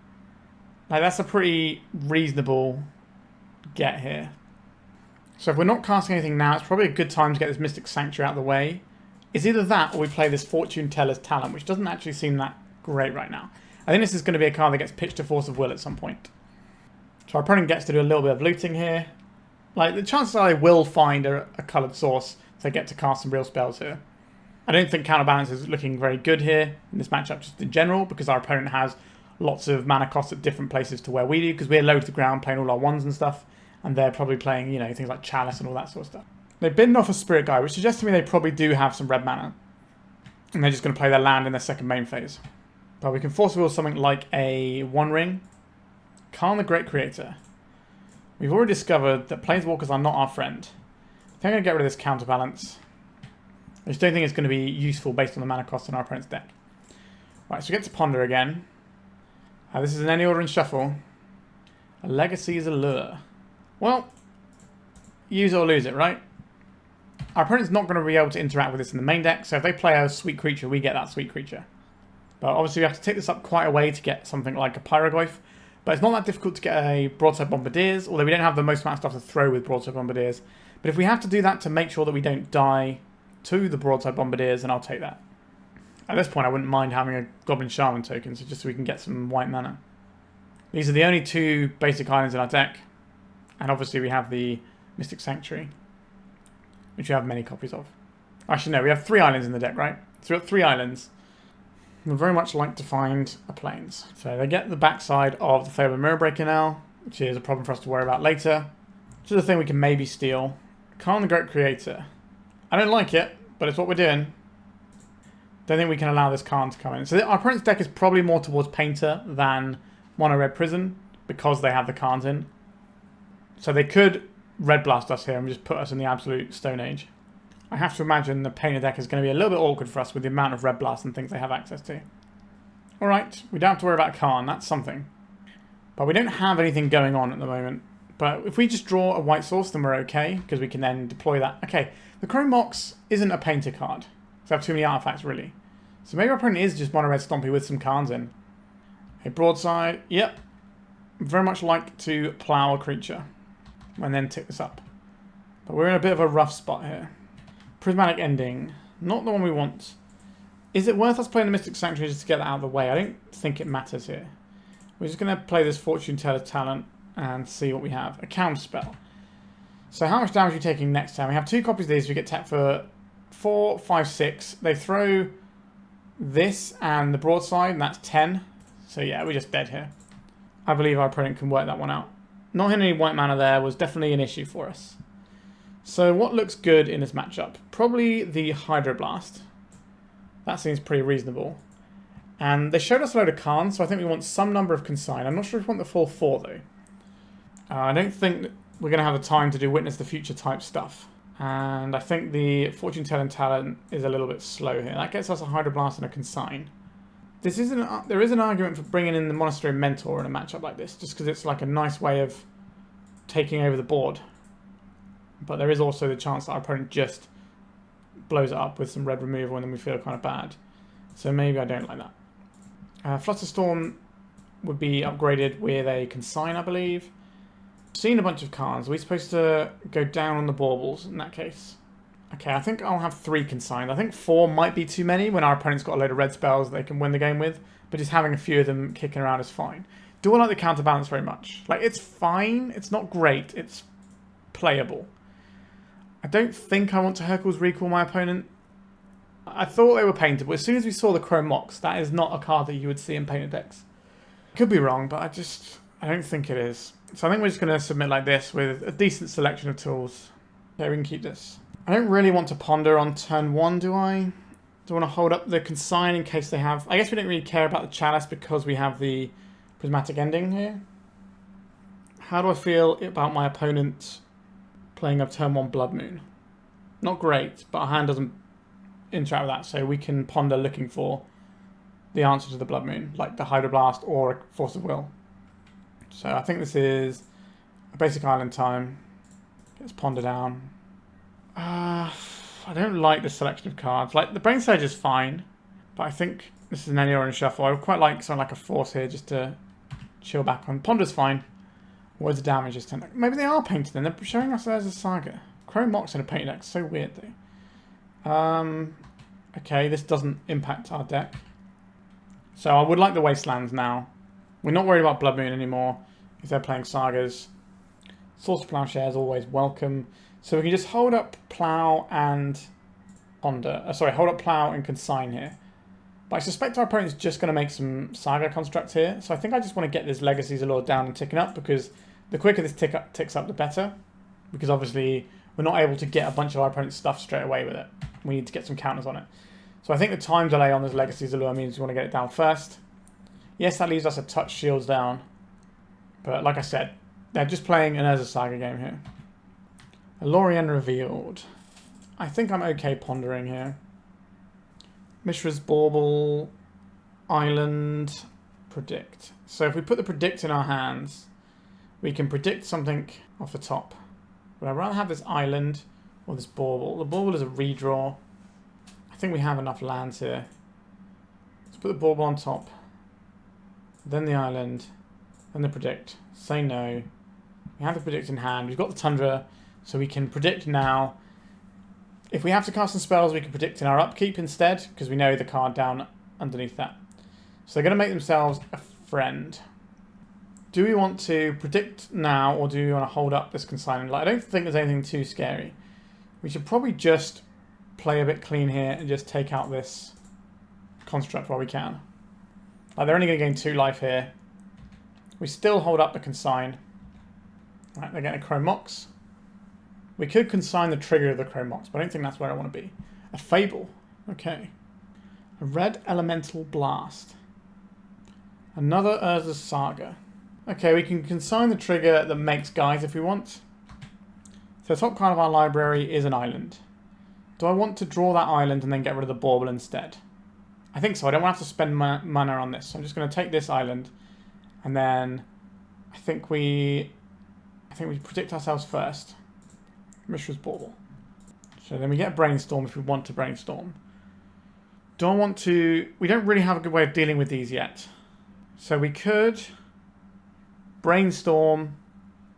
Like, that's a pretty reasonable get here. So if we're not casting anything now, it's probably a good time to get this Mystic Sanctuary out of the way. It's either that or we play this Fortune Teller's Talent, which doesn't actually seem that great right now. I think this is going to be a card that gets pitched to Force of Will at some point. So our opponent gets to do a little bit of looting here. Like, the chances are they will find a coloured source if they get to cast some real spells here. I don't think Counterbalance is looking very good here in this matchup just in general, because our opponent has lots of mana costs at different places to where we do, because we're low to the ground playing all our ones and stuff. And they're probably playing, you know, things like Chalice and all that sort of stuff. They've bitten off a Spirit Guide, which suggests to me they probably do have some red mana. And they're just going to play their land in their second main phase. But we can Force Will something like a One Ring. Khan the Great Creator. We've already discovered that Planeswalkers are not our friend. I think I'm going to get rid of this Counterbalance. I just don't think it's going to be useful based on the mana cost in our opponent's deck. Right, so we get to ponder again. This is in any order in shuffle. A Legacy's Allure. Well, use it or lose it, right? Our opponent's not going to be able to interact with this in the main deck, so if they play a sweet creature, we get that sweet creature. But obviously we have to take this up quite a way to get something like a Pyroglyph. But it's not that difficult to get a Broadside Bombardiers, although we don't have the most amount of stuff to throw with Broadside Bombardiers. But if we have to do that to make sure that we don't die to the Broadside Bombardiers, then I'll take that. At this point, I wouldn't mind having a Goblin Shaman token, so just so we can get some white mana. These are the only two basic islands in our deck. And obviously we have the Mystic Sanctuary, which we have many copies of. Actually, no, we have 3 islands in the deck, right? So we've got 3 islands. We'd very much like to find a plains. So they get the backside of the Fable Mirror Breaker now, which is a problem for us to worry about later. Which is a thing we can maybe steal. Khan the Great Creator. I don't like it, but it's what we're doing. Don't think we can allow this Khan to come in. So our opponent's deck is probably more towards Painter than Mono Red Prison, because they have the Khans in. So they could Red Blast us here and just put us in the absolute Stone Age. I have to imagine the Painter deck is going to be a little bit awkward for us with the amount of Red Blast and things they have access to. Alright, we don't have to worry about Khan, that's something. But we don't have anything going on at the moment. But if we just draw a white source, then we're okay, because we can then deploy that. Okay, the Chrome Mox isn't a Painter card. So I have too many artifacts, really. So maybe our opponent is just Mono Red Stompy with some Khans in. A Broadside, yep. Very much like to plow a creature and then tick this up. But we're in a bit of a rough spot here. Prismatic Ending, not the one we want. Is it worth us playing the Mystic Sanctuary just to get that out of the way? I don't think it matters here. We're just going to play this Fortune Teller talent and see what we have. A Counterspell. So how much damage are we taking next time? We have 2 copies of these. We get tapped for 4, 5, 6. They throw this and the Broadside, and that's 10. So yeah, we're just dead here. I believe our opponent can work that one out. Not hitting any white mana there was definitely an issue for us. So what looks good in this matchup? Probably the Hydroblast. That seems pretty reasonable. And they showed us a load of Khans, so I think we want some number of Consign. I'm not sure if we want the full 4 though. I don't think that we're going to have the time to do Witness the Future type stuff. And I think the Fortune Telling talent is a little bit slow here. That gets us a Hydroblast and a Consign. There is an argument for bringing in the Monastery Mentor in a matchup like this, just because it's like a nice way of taking over the board. But there is also the chance that our opponent just blows it up with some red removal and then we feel kind of bad. So maybe I don't like that. Flusterstorm would be upgraded with a Consign, I believe. Seen a bunch of Khans. Are we supposed to go down on the baubles in that case? Okay, I think I'll have 3 Consigned. I think 4 might be too many when our opponent's got a load of red spells that they can win the game with. But just having a few of them kicking around is fine. Do I like the Counterbalance very much? Like, it's fine. It's not great. It's playable. I don't think I want to Hurkyl's Recall my opponent. I thought they were paintable. As soon as we saw the Chrome Mox, that is not a card that you would see in painted decks. Could be wrong, but I don't think it is. So I think we're just going to submit like this with a decent selection of tools. Yeah, we can keep this. I don't really want to ponder on turn 1, do I? Do I want to hold up the Consign in case they have... I guess we don't really care about the Chalice because we have the Prismatic Ending here. How do I feel about my opponent playing a turn 1 Blood Moon? Not great, but our hand doesn't interact with that, so we can ponder looking for the answer to the Blood Moon, like the Hydroblast or a Force of Will. So I think this is a basic island time. Let's ponder down. I don't like the selection of cards. Like, the Brainsurge is fine, but I think this is an any or in shuffle. I would quite like something like a Force here just to chill back on. Ponder's fine. What's the damage is 10. Maybe they are painted then. They're showing us there's a Saga. Chrome Mox in a painted deck. So weird though. Okay, this doesn't impact our deck. So I would like the Wastelands now. We're not worried about Blood Moon anymore if they're playing Sagas. Source of Plowshares always welcome. So we can just hold up Plow and Ponder. Hold up Plow and Consign here. But I suspect our opponent's just going to make some Saga constructs here. So I think I just want to get this Legacy's Allure down and ticking up, because the quicker this ticks up, the better. Because obviously we're not able to get a bunch of our opponent's stuff straight away with it. We need to get some counters on it. So I think the time delay on this Legacy's Allure means we want to get it down first. Yes, that leaves us a touch shields down. But like I said, they're just playing an Urza Saga game here. Lórien Revealed. I think I'm okay pondering here. Mishra's Bauble, Island, Predict. So if we put the Predict in our hands, we can predict something off the top. But I'd rather have this Island Or this Bauble. The Bauble is a redraw. I think we have enough lands here. Let's put the Bauble on top. Then the island. Then the predict. Say no. We have the predict in hand. We've got the Tundra, so we can predict now. If we have to cast some spells, we can predict in our upkeep instead, because we know the card down underneath that. So they're going to make themselves a friend. Do we want to predict now, or do we want to hold up this Consign? I don't think there's anything too scary. We should probably just play a bit clean here and just take out this construct while we can. Like, they're only going to gain 2 life here. We still hold up the Consign. Right, they're getting a Chrome Mox. We could consign the trigger of the Chrome Mox, but I don't think that's where I want to be. A Fable. Okay. A Red Elemental Blast. Another Urza's Saga. Okay, we can consign the trigger that makes guys if we want. So the top card of our library is an island. Do I want to draw that island and then get rid of the Bauble instead? I think so. I don't want to have to spend mana on this. So I'm just going to take this island, and then I think we predict ourselves first. Mishra's Bauble. So then we get Brainstorm if we want to Brainstorm. Do I want to... We don't really have a good way of dealing with these yet. So we could Brainstorm.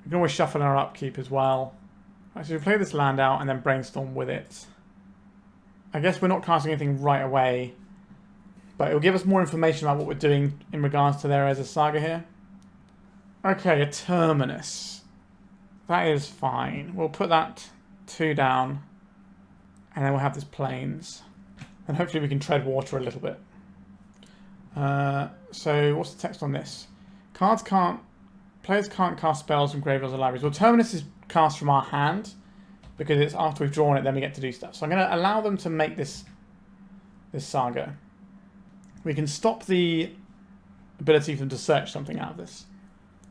We can always shuffle our upkeep as well. Right, so we play this land out and then Brainstorm with it. I guess we're not casting anything right away, but it'll give us more information about what we're doing in regards to their Urza's Saga here. Okay, a Terminus. That is fine. We'll put that 2 down, and then we'll have this Plains. And hopefully we can tread water a little bit. So what's the text on this? Players can't cast spells from graveyards or libraries. Well, Terminus is cast from our hand, because it's after we've drawn it, then we get to do stuff. So I'm going to allow them to make this saga. We can stop the ability for them to search something out of this.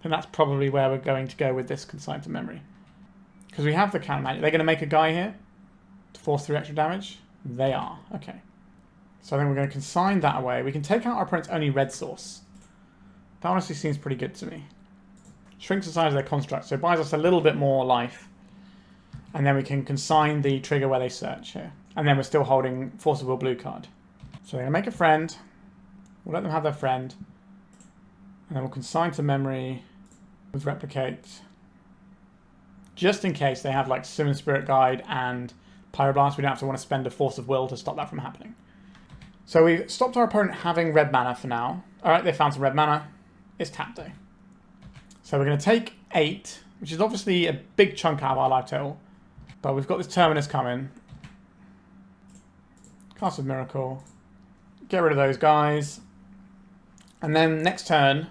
And that's probably where we're going to go with this Consign to Memory. Because we have the Counterbalance. They're going to make a guy here to force through extra damage. They are. Okay. So I think we're going to consign that away. We can take out our opponent's only red source. That honestly seems pretty good to me. Shrinks the size of their construct, so it buys us a little bit more life. And then we can consign the trigger where they search here. And then we're still holding ForceOfPhil blue card. So they're going to make a friend. We'll let them have their friend. And then we'll consign to memory with replicate. Just in case they have like Summon Spirit Guide and Pyroblast, we don't have to want to spend a ForceOfPhil to stop that from happening. So we've stopped our opponent having red mana for now. Alright, they found some red mana. It's tap day. So we're going to take 8, which is obviously a big chunk out of our life total. But we've got this Terminus coming. Cast of Miracle. Get rid of those guys. And then next turn,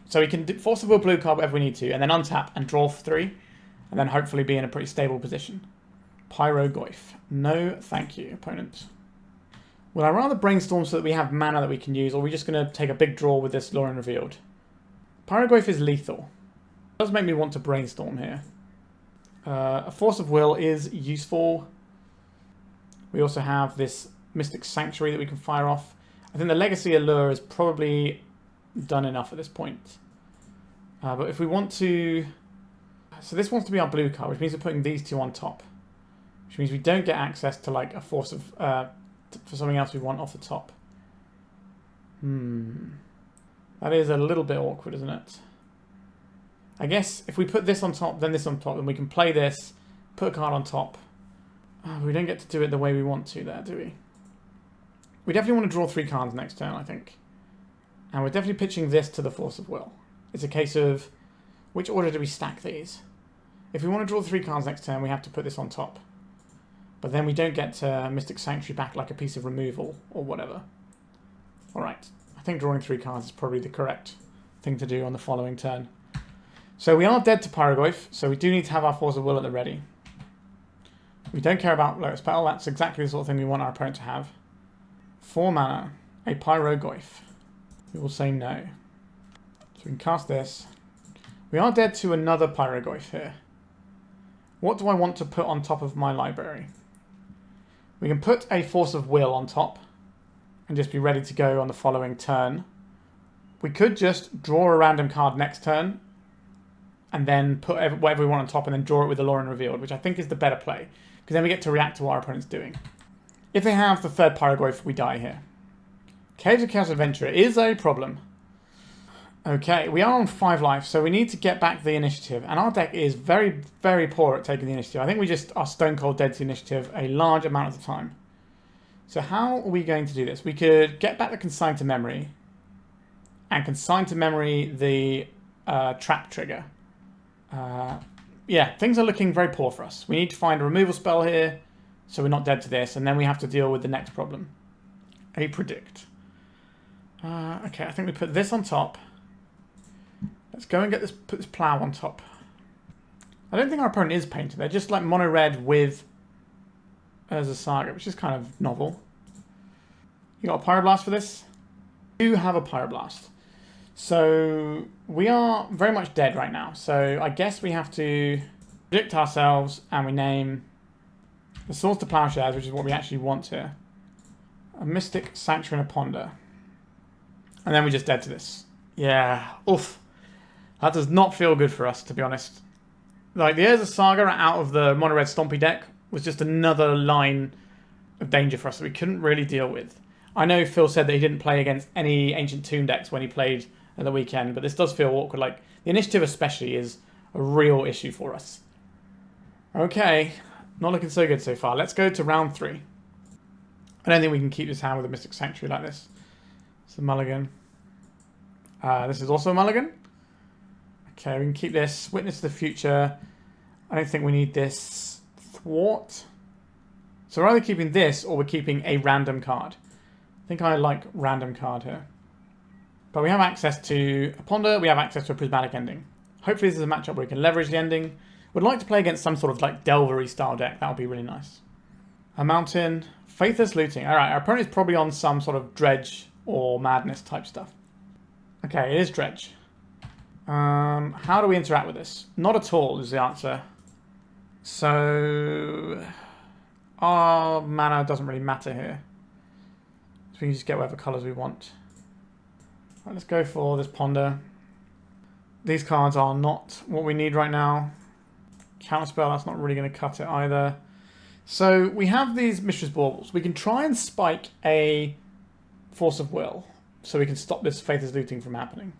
so we can ForceOfPhil blue card whatever we need to, and then untap and draw for 3. And then hopefully be in a pretty stable position. Pyrogoyf. No thank you, opponent. Will I rather Brainstorm so that we have mana that we can use, or are we just going to take a big draw with this Lórien Revealed? Pyrogoyf is lethal. It does make me want to Brainstorm here. A Force of Will is useful. We also have this Mystic Sanctuary that we can fire off. I think the Legacy Allure is probably done enough at this point. But if we want to... So this wants to be our blue card, which means we're putting these 2 on top. Which means we don't get access to like a Force of... for something else we want off the top. That is a little bit awkward, isn't it? I guess if we put this on top, then this on top, then we can play this, put a card on top. We don't get to do it the way we want to there, do we? We definitely want to draw 3 cards next turn, I think. And we're definitely pitching this to the Force of Will. It's a case of, which order do we stack these? If we want to draw 3 cards next turn, we have to put this on top. But then we don't get Mystic Sanctuary back like a piece of removal or whatever. Alright, I think drawing 3 cards is probably the correct thing to do on the following turn. So we are dead to Pyrogoyf, so we do need to have our Force of Will at the ready. We don't care about Lotus Petal, that's exactly the sort of thing we want our opponent to have. 4 mana, a Pyrogoyf. We will say no. So we can cast this. We are dead to another Pyrogoyf here. What do I want to put on top of my library? We can put a Force of Will on top and just be ready to go on the following turn. We could just draw a random card next turn and then put whatever we want on top and then draw it with the Lórien Revealed, which I think is the better play. because then we get to react to what our opponent's doing. If they have the third Pyrogrowth, we die here. Caves of Chaos Adventurer is a problem. Okay, we are on 5 life, so we need to get back the initiative. And our deck is very, very poor at taking the initiative. I think we just are stone cold dead to the initiative a large amount of the time. So how are we going to do this? We could get back the Consign to memory. And consign to memory the trap trigger. Yeah, things are looking very poor for us. We need to find a removal spell here, so we're not dead to this, and then we have to deal with the next problem. A predict. Okay, I think we put this on top. Let's go and get this. Put this plow on top. I don't think our opponent is painted. They're just like mono red with as a saga, which is kind of novel. You got a Pyroblast for this? You have a Pyroblast. So we are very much dead right now. So I guess we have to predict ourselves and we name the source to Plowshares, which is what we actually want here. A Mystic Sanctuary and a Ponder. And then we're just dead to this. Yeah, oof. That does not feel good for us, to be honest. Like, the Urza Saga out of the mono-red Stompy deck was just another line of danger for us that we couldn't really deal with. I know Phil said that he didn't play against any Ancient Tomb decks when he played at the weekend, but this does feel awkward. Like, the initiative especially is a real issue for us. Okay, not looking so good so far. Let's go to round 3. I don't think we can keep this hand with a Mystic Sanctuary like this. It's a mulligan. This is also a mulligan. Okay, we can keep this. Witness the Future. I don't think we need this. Thwart. So we're either keeping this or we're keeping a random card. I think I like random card here. But we have access to a Ponder. We have access to a Prismatic Ending. Hopefully this is a matchup where we can leverage the ending. Would like to play against some sort of like Delvery style deck. That would be really nice. A Mountain. Faithless Looting. Alright, our opponent is probably on some sort of Dredge or Madness type stuff. Okay, it is Dredge. How do we interact with this? Not at all is the answer. So our mana doesn't really matter here. So we can just get whatever colours we want. Right, let's go for this Ponder. These cards are not what we need right now. Counterspell, that's not really going to cut it either. So we have these Mishra's Baubles. We can try and spike a ForceOfPhil so we can stop this Faithless Looting from happening.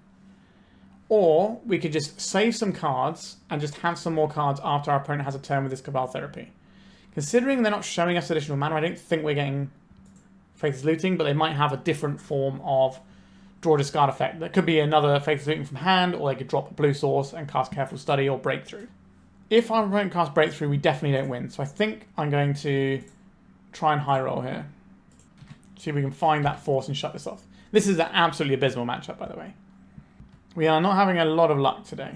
Or we could just save some cards and just have some more cards after our opponent has a turn with this Cabal Therapy. Considering they're not showing us additional mana, I don't think we're getting Faithless Looting, but they might have a different form of draw discard effect. That could be another Faithless Looting from hand, or they could drop a blue source and cast Careful Study or Breakthrough. If our opponent casts Breakthrough, we definitely don't win. So I think I'm going to try and high roll here. See if we can find that force and shut this off. This is an absolutely abysmal matchup, by the way. We are not having a lot of luck today.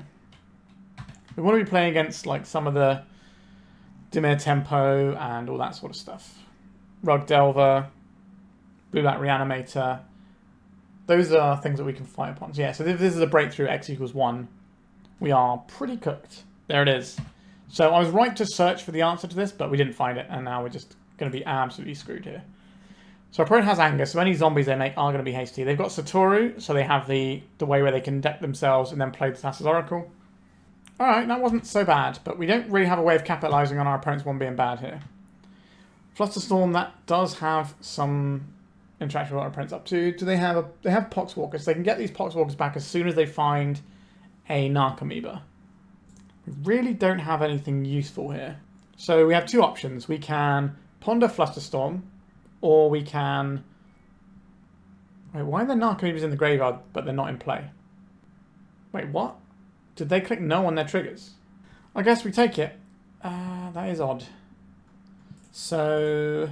We want to be playing against like some of the Dimir Tempo and all that sort of stuff. Rug Delver, Blue-Black Reanimator. Those are things that we can fight upon. So yeah, so if this is a Breakthrough X equals 1, we are pretty cooked. There it is. So I was right to search for the answer to this, but we didn't find it, and now we're just going to be absolutely screwed here. So our opponent has anger, so any zombies they make are going to be hasty. They've got Satoru, so they have the way where they can deck themselves and then play the Thassa's Oracle. Alright, that wasn't so bad, but we don't really have a way of capitalising on our opponent's one being bad here. Flusterstorm, that does have some interaction with what our opponent's up to. Do they have they have Poxwalkers. They can get these Poxwalkers back as soon as they find a Narcomoeba. We really don't have anything useful here. So we have two options. We can Ponder Flusterstorm, or we can... Wait, why are there Narcomoebas in the graveyard, but they're not in play? Wait, what? Did they click no on their triggers? I guess we take it. That is odd. So...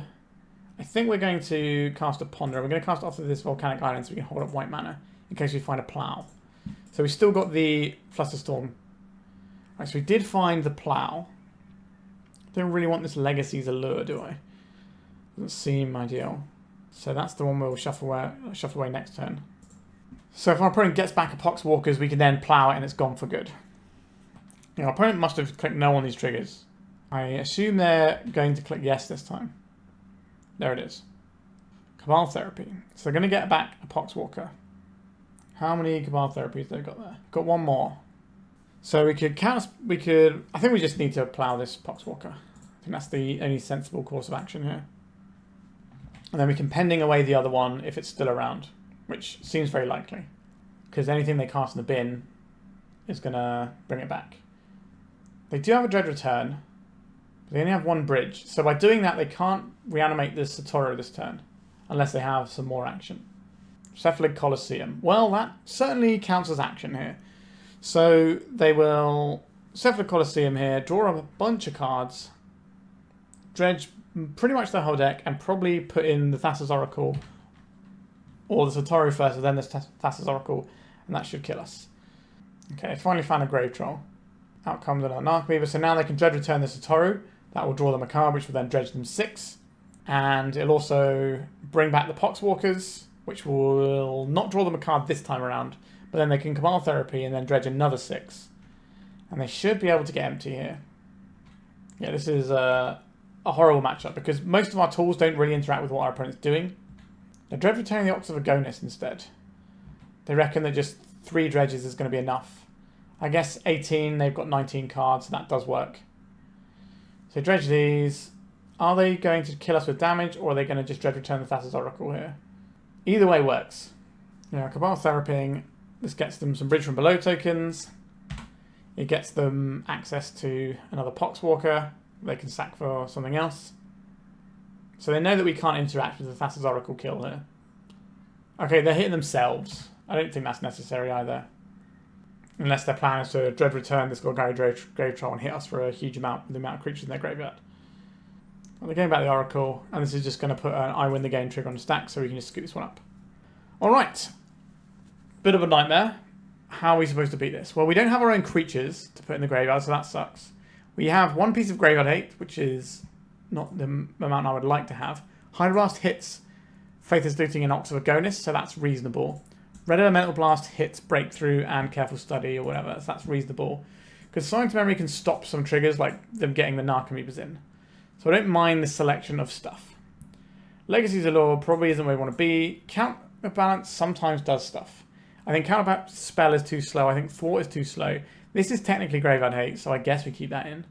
I think we're going to cast a Ponder. We're going to cast off of this Volcanic Island so we can hold up white mana in case we find a Plow. So we still got the Flusterstorm. Right, so we did find the Plow. Don't really want this Legacy's Allure, do I? Doesn't seem ideal. So that's the one we'll shuffle away next turn. So if our opponent gets back a Poxwalkers, we can then Plow it and it's gone for good. Yeah, our opponent must have clicked no on these triggers. I assume they're going to click yes this time. There it is. Cabal Therapy. So they're going to get back a Poxwalker. How many Cabal Therapies they've got there? Got one more. So we could I think we just need to Plow this Poxwalker. I think think that's the only sensible course of action here. And then we can pending away the other one if it's still around, which seems very likely. Because anything they cast in the bin is going to bring it back. They do have a Dread Return. But they only have one bridge. So by doing that, they can't reanimate this Satoru this turn. Unless they have some more action. Cephalid Colosseum. Well, that certainly counts as action here. So they will Cephalid Colosseum here, draw up a bunch of cards, dredge pretty much the whole deck, and probably put in the Thassa's Oracle or the Satoru first, and then the Thassa's Oracle, and that should kill us. Okay, finally found a Grave Troll. Out comes an Narcomoeba, so now they can Dread Return the Satoru. That will draw them a card, which will then dredge them 6. And it'll also bring back the Poxwalkers, which will not draw them a card this time around, but then they can Cabal Therapy and then dredge another 6. And they should be able to get empty here. Yeah, this is a horrible matchup because most of our tools don't really interact with what our opponent's doing. They're Dread Returning the Ox of Agonis instead. They reckon that just 3 dredges is going to be enough. I guess 18, they've got 19 cards, so that does work. So dredge these. Are they going to kill us with damage, or are they going to just Dread Return the Thassa's Oracle here? Either way works. You know, Cabal Therapying, this gets them some Bridge from Below tokens. It gets them access to another Poxwalker they can sack for something else. So they know that we can't interact with the Thassa's Oracle kill here. Okay, they're hitting themselves. I don't think that's necessary either. Unless their plan is to Dread Return this Golgari Grave Troll and hit us for a huge amount with the amount of creatures in their graveyard. Well, they're going back the Oracle, and this is just going to put an I win the game trigger on the stack, so we can just scoot this one up. Alright. Bit of a nightmare. How are we supposed to beat this? Well, we don't have our own creatures to put in the graveyard, so that sucks. We have one piece of graveyard hate, which is not the amount I would like to have. Hydroblast hits Faithless Looting and Ox of Agonis, so that's reasonable. Red Elemental Blast hits Breakthrough and Careful Study or whatever, so that's reasonable. Because Science Memory can stop some triggers, like them getting the Narcomoebas in. So I don't mind this selection of stuff. Legacy's Allure probably isn't where we want to be. Counterbalance sometimes does stuff. I think Counterspell is too slow. I think Thwart is too slow. This is technically Graveyard Hate, so I guess we keep that in.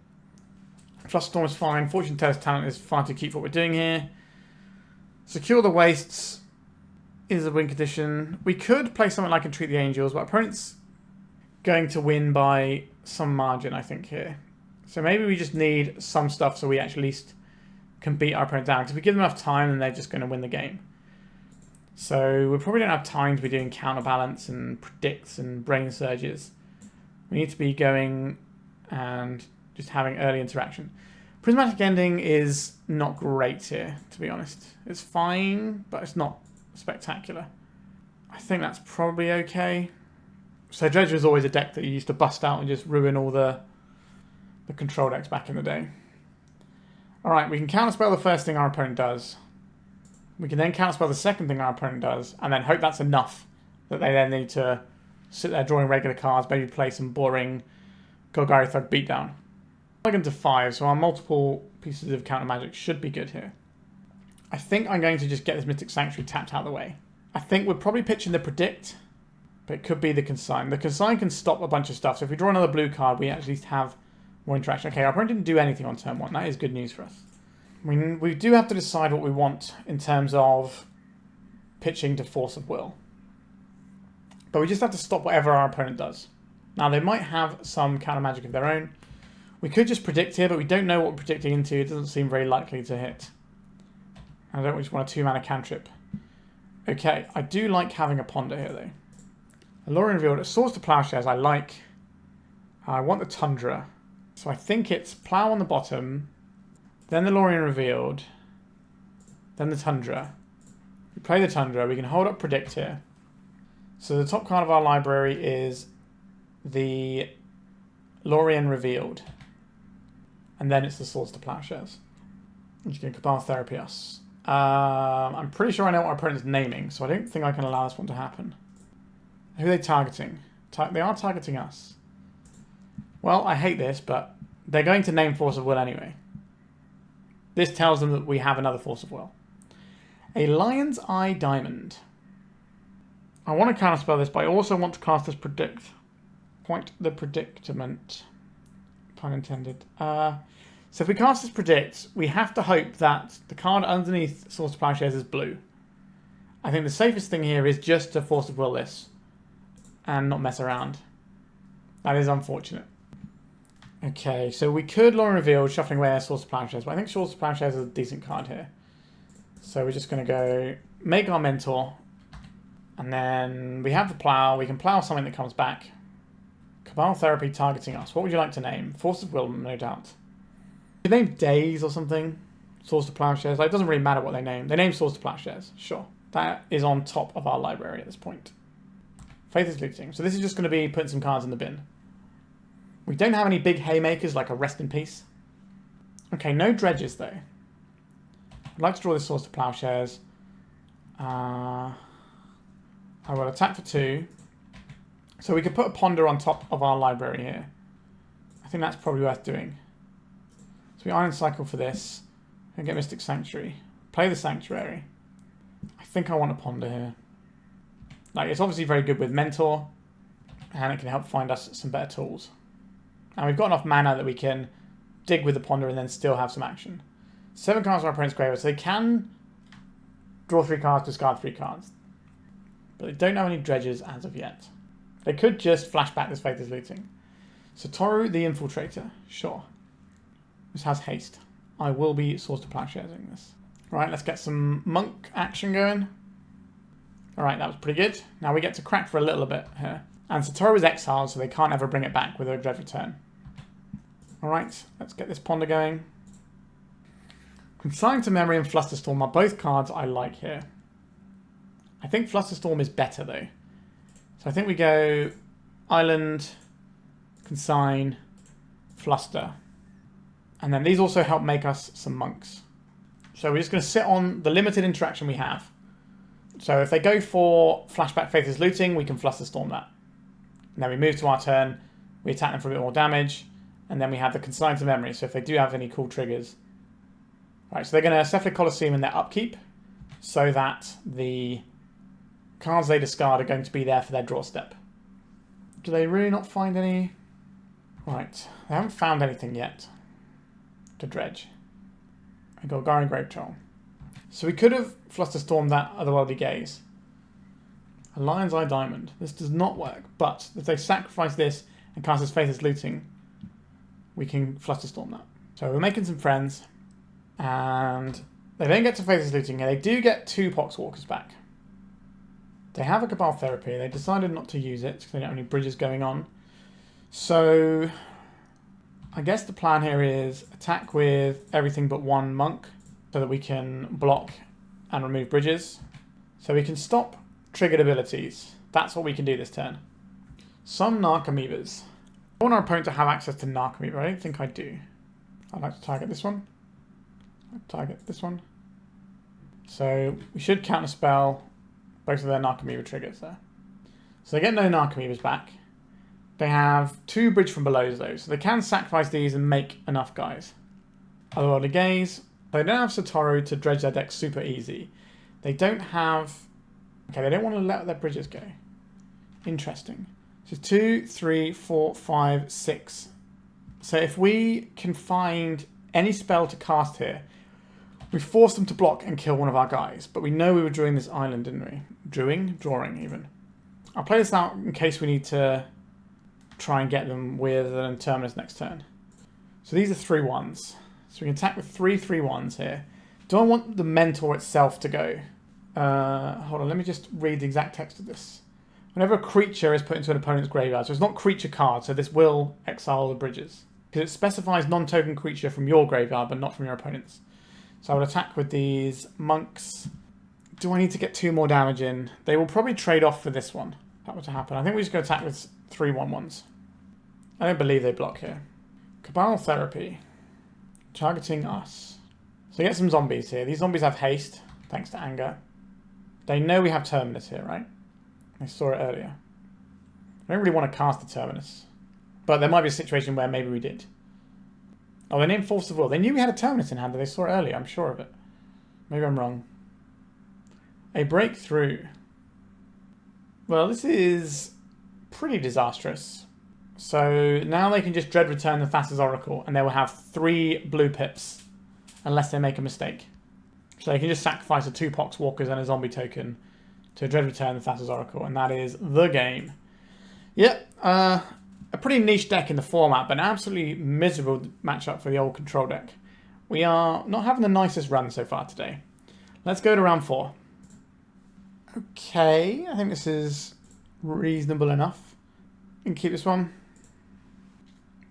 Flusterstorm is fine. Fortune Teller's Talent is fine to keep what we're doing here. Secure the Wastes is a win condition. We could play something like Entreat the Angels, but our opponent's going to win by some margin, I think, here. So maybe we just need some stuff so we actually at least can beat our opponent down. Because if we give them enough time, then they're just going to win the game. So we probably don't have time to be doing Counterbalance and Predicts and Brainsurges. We need to be going and just having early interaction. Prismatic Ending is not great here, to be honest. It's fine, but it's not spectacular. I think that's probably okay. So Dredge was always a deck that you used to bust out and just ruin all the control decks back in the day. Alright, we can counterspell the first thing our opponent does. We can then counterspell the second thing our opponent does, and then hope that's enough that they then need to sit there drawing regular cards, maybe play some boring Golgari Thug beatdown. Plug into 5, so our multiple pieces of counter magic should be good here. I think I'm going to just get this Mystic Sanctuary tapped out of the way. I think we're probably pitching the Predict, but it could be the Consign. The Consign can stop a bunch of stuff, so if we draw another blue card, we at least have more interaction. Okay, our opponent didn't do anything on turn 1. That is good news for us. We do have to decide what we want in terms of pitching to Force of Will. But we just have to stop whatever our opponent does. Now, they might have some counter magic of their own. We could just predict here, but we don't know what we're predicting into. It doesn't seem very likely to hit. I don't just want a 2-mana cantrip. Okay, I do like having a Ponder here, though. Lórien Revealed. Swords to Plowshares I like. I want the Tundra. So I think it's Plow on the bottom, then the Lórien Revealed, then the Tundra. We play the Tundra. We can hold up Predict here. So the top card of our library is the Lórien Revealed. And then it's the Swords to Plowshares. Which can Cabal Therapy us. I'm pretty sure I know what our opponent's naming, so I don't think I can allow this one to happen. Who are they targeting? They are targeting us. Well, I hate this, but they're going to name Force of Will anyway. This tells them that we have another Force of Will. A Lion's Eye Diamond. I want to counterspell this, but I also want to cast this Predict. Point the predicament. Pun intended. So if we cast this Predict, we have to hope that the card underneath Source of Plowshares is blue. I think the safest thing here is just to ForceOfPhil this and not mess around. That is unfortunate. Okay, so we could Lórien Revealed, shuffling away our Source of Plowshares, but I think Source of Plowshares is a decent card here. So we're just going to go make our Mentor, and then we have the Plow. We can Plow something that comes back. Cabal Therapy targeting us. What would you like to name? ForceOfPhil, no doubt. You name Days or something? Source of Plowshares. Like, it doesn't really matter what they name. They name Source of Plowshares. Sure. That is on top of our library at this point. Faith is Looting. So this is just going to be putting some cards in the bin. We don't have any big haymakers like a Rest in Peace. Okay, no dredges though. I'd like to draw this Source of Plowshares. I will attack for 2. So we could put a Ponder on top of our library here. I think that's probably worth doing. So we Iron Cycle for this. And get Mystic Sanctuary. Play the Sanctuary. I think I want a Ponder here. Like, it's obviously very good with Mentor. And it can help find us some better tools. And we've got enough mana that we can dig with the Ponder and then still have some action. 7 cards on our opponent's graveyard. So they can draw 3 cards, discard 3 cards. But they don't have any dredges as of yet. They could just flash back this Faith is Looting. Satoru the Infiltrator. Sure. This has haste. I will be Source of Plowshares in this. Alright, let's get some Monk action going. Alright, that was pretty good. Now we get to crack for a little bit here. And Satoru is exiled, so they can't ever bring it back with a Dread Return. Alright, let's get this Ponder going. Consign to Memory and Flusterstorm are both cards I like here. I think Flusterstorm is better though. So I think we go Island, Consign, Fluster. And then these also help make us some monks. So we're just going to sit on the limited interaction we have. So if they go for Flashback Faith is Looting, we can Flusterstorm that. And then we move to our turn, we attack them for a bit more damage, and then we have the Consign to Memory, so if they do have any cool triggers. Right, so they're going to Cephalic Colosseum in their upkeep, so that the cards they discard are going to be there for their draw step. Do they really not find any? Right, they haven't found anything yet to dredge. I got Golgari Grave Troll. So we could have Flusterstormed that Otherworldly Gaze. A Lion's Eye Diamond. This does not work, but if they sacrifice this and cast this Faith is Looting, we can Flusterstorm that. So we're making some friends, and they don't get to Faith is Looting here. They do get 2 Poxwalkers back. They have a Cabal Therapy. They decided not to use it because they don't have any bridges going on. So I guess the plan here is attack with everything but 1 monk so that we can block and remove bridges. So we can stop triggered abilities. That's what we can do this turn. Some Narcomoebas. I want our opponent to have access to Narcomoeba. I don't think I do. I'd like to target this one. I'd target this one. So we should counterspell both of their Narcomoeba triggers there. So they get no Narcomoebas back. They have 2 Bridge from Below though, so they can sacrifice these and make enough guys. Otherworldly Gaze. They don't have Satoru to dredge their deck super easy. They don't have... Okay, they don't want to let their bridges go. Interesting. So 2, 3, 4, 5, 6. So if we can find any spell to cast here, we force them to block and kill one of our guys. But we know we were drawing this island, didn't we? Drawing even. I'll play this out in case we need to try and get them with an Terminus next turn. So these are 3/1s. So we can attack with 3 3/1s here. Do I want the Mentor itself to go? Hold on, let me just read the exact text of this. Whenever a creature is put into an opponent's graveyard, so it's not creature card, so this will exile the bridges. Because it specifies non-token creature from your graveyard, but not from your opponent's. So I would attack with these monks. Do I need to get 2 more damage in? They will probably trade off for this one. If that were to happen. I think we just go attack with 3 1/1s. I don't believe they block here. Cabal Therapy. Targeting us. So get some zombies here. These zombies have haste, thanks to anger. They know we have Terminus here, right? I saw it earlier. I don't really want to cast the Terminus. But there might be a situation where maybe we did. Oh, they named ForceOfPhil. They knew we had a Terminus in hand, but they saw it earlier. I'm sure of it. Maybe I'm wrong. A Breakthrough. Well, this is pretty disastrous. So now they can just dread return the Thassa's Oracle, and they will have 3 blue pips, unless they make a mistake. So they can just sacrifice a 2 Poxwalkers and a zombie token to dread return the Thassa's Oracle, and that is the game. Yep, a pretty niche deck in the format, but an absolutely miserable matchup for the old control deck. We are not having the nicest run so far today. Let's go to round 4. Okay, I think this is reasonable enough. We can keep this one.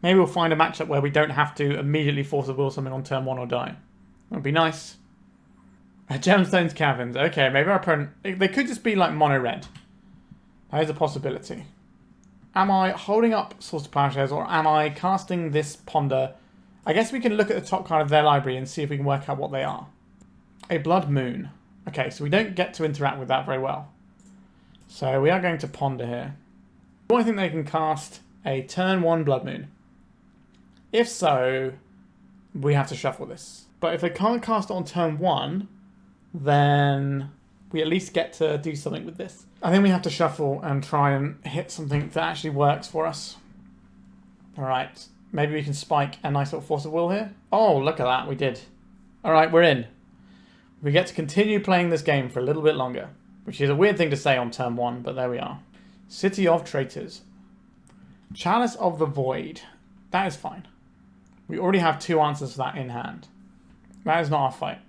Maybe we'll find a matchup where we don't have to immediately force a will something on turn 1 or die. That would be nice. Gemstones Caverns. Okay, maybe our opponent... They could just be like mono-red. That is a possibility. Am I holding up Source of Plowshares, or am I casting this Ponder? I guess we can look at the top card of their library and see if we can work out what they are. A Blood Moon. Okay, so we don't get to interact with that very well. So we are going to Ponder here. Do I think they can cast a turn 1 Blood Moon? If so, we have to shuffle this. But if they can't cast it on turn 1, then we at least get to do something with this. I think we have to shuffle and try and hit something that actually works for us. Alright, maybe we can spike a nice little Force of Will here. Oh, look at that, we did. Alright, we're in. We get to continue playing this game for a little bit longer, which is a weird thing to say on turn 1, but there we are. City of Traitors. Chalice of the Void. That is fine. We already have 2 answers for that in hand. That is not our fight.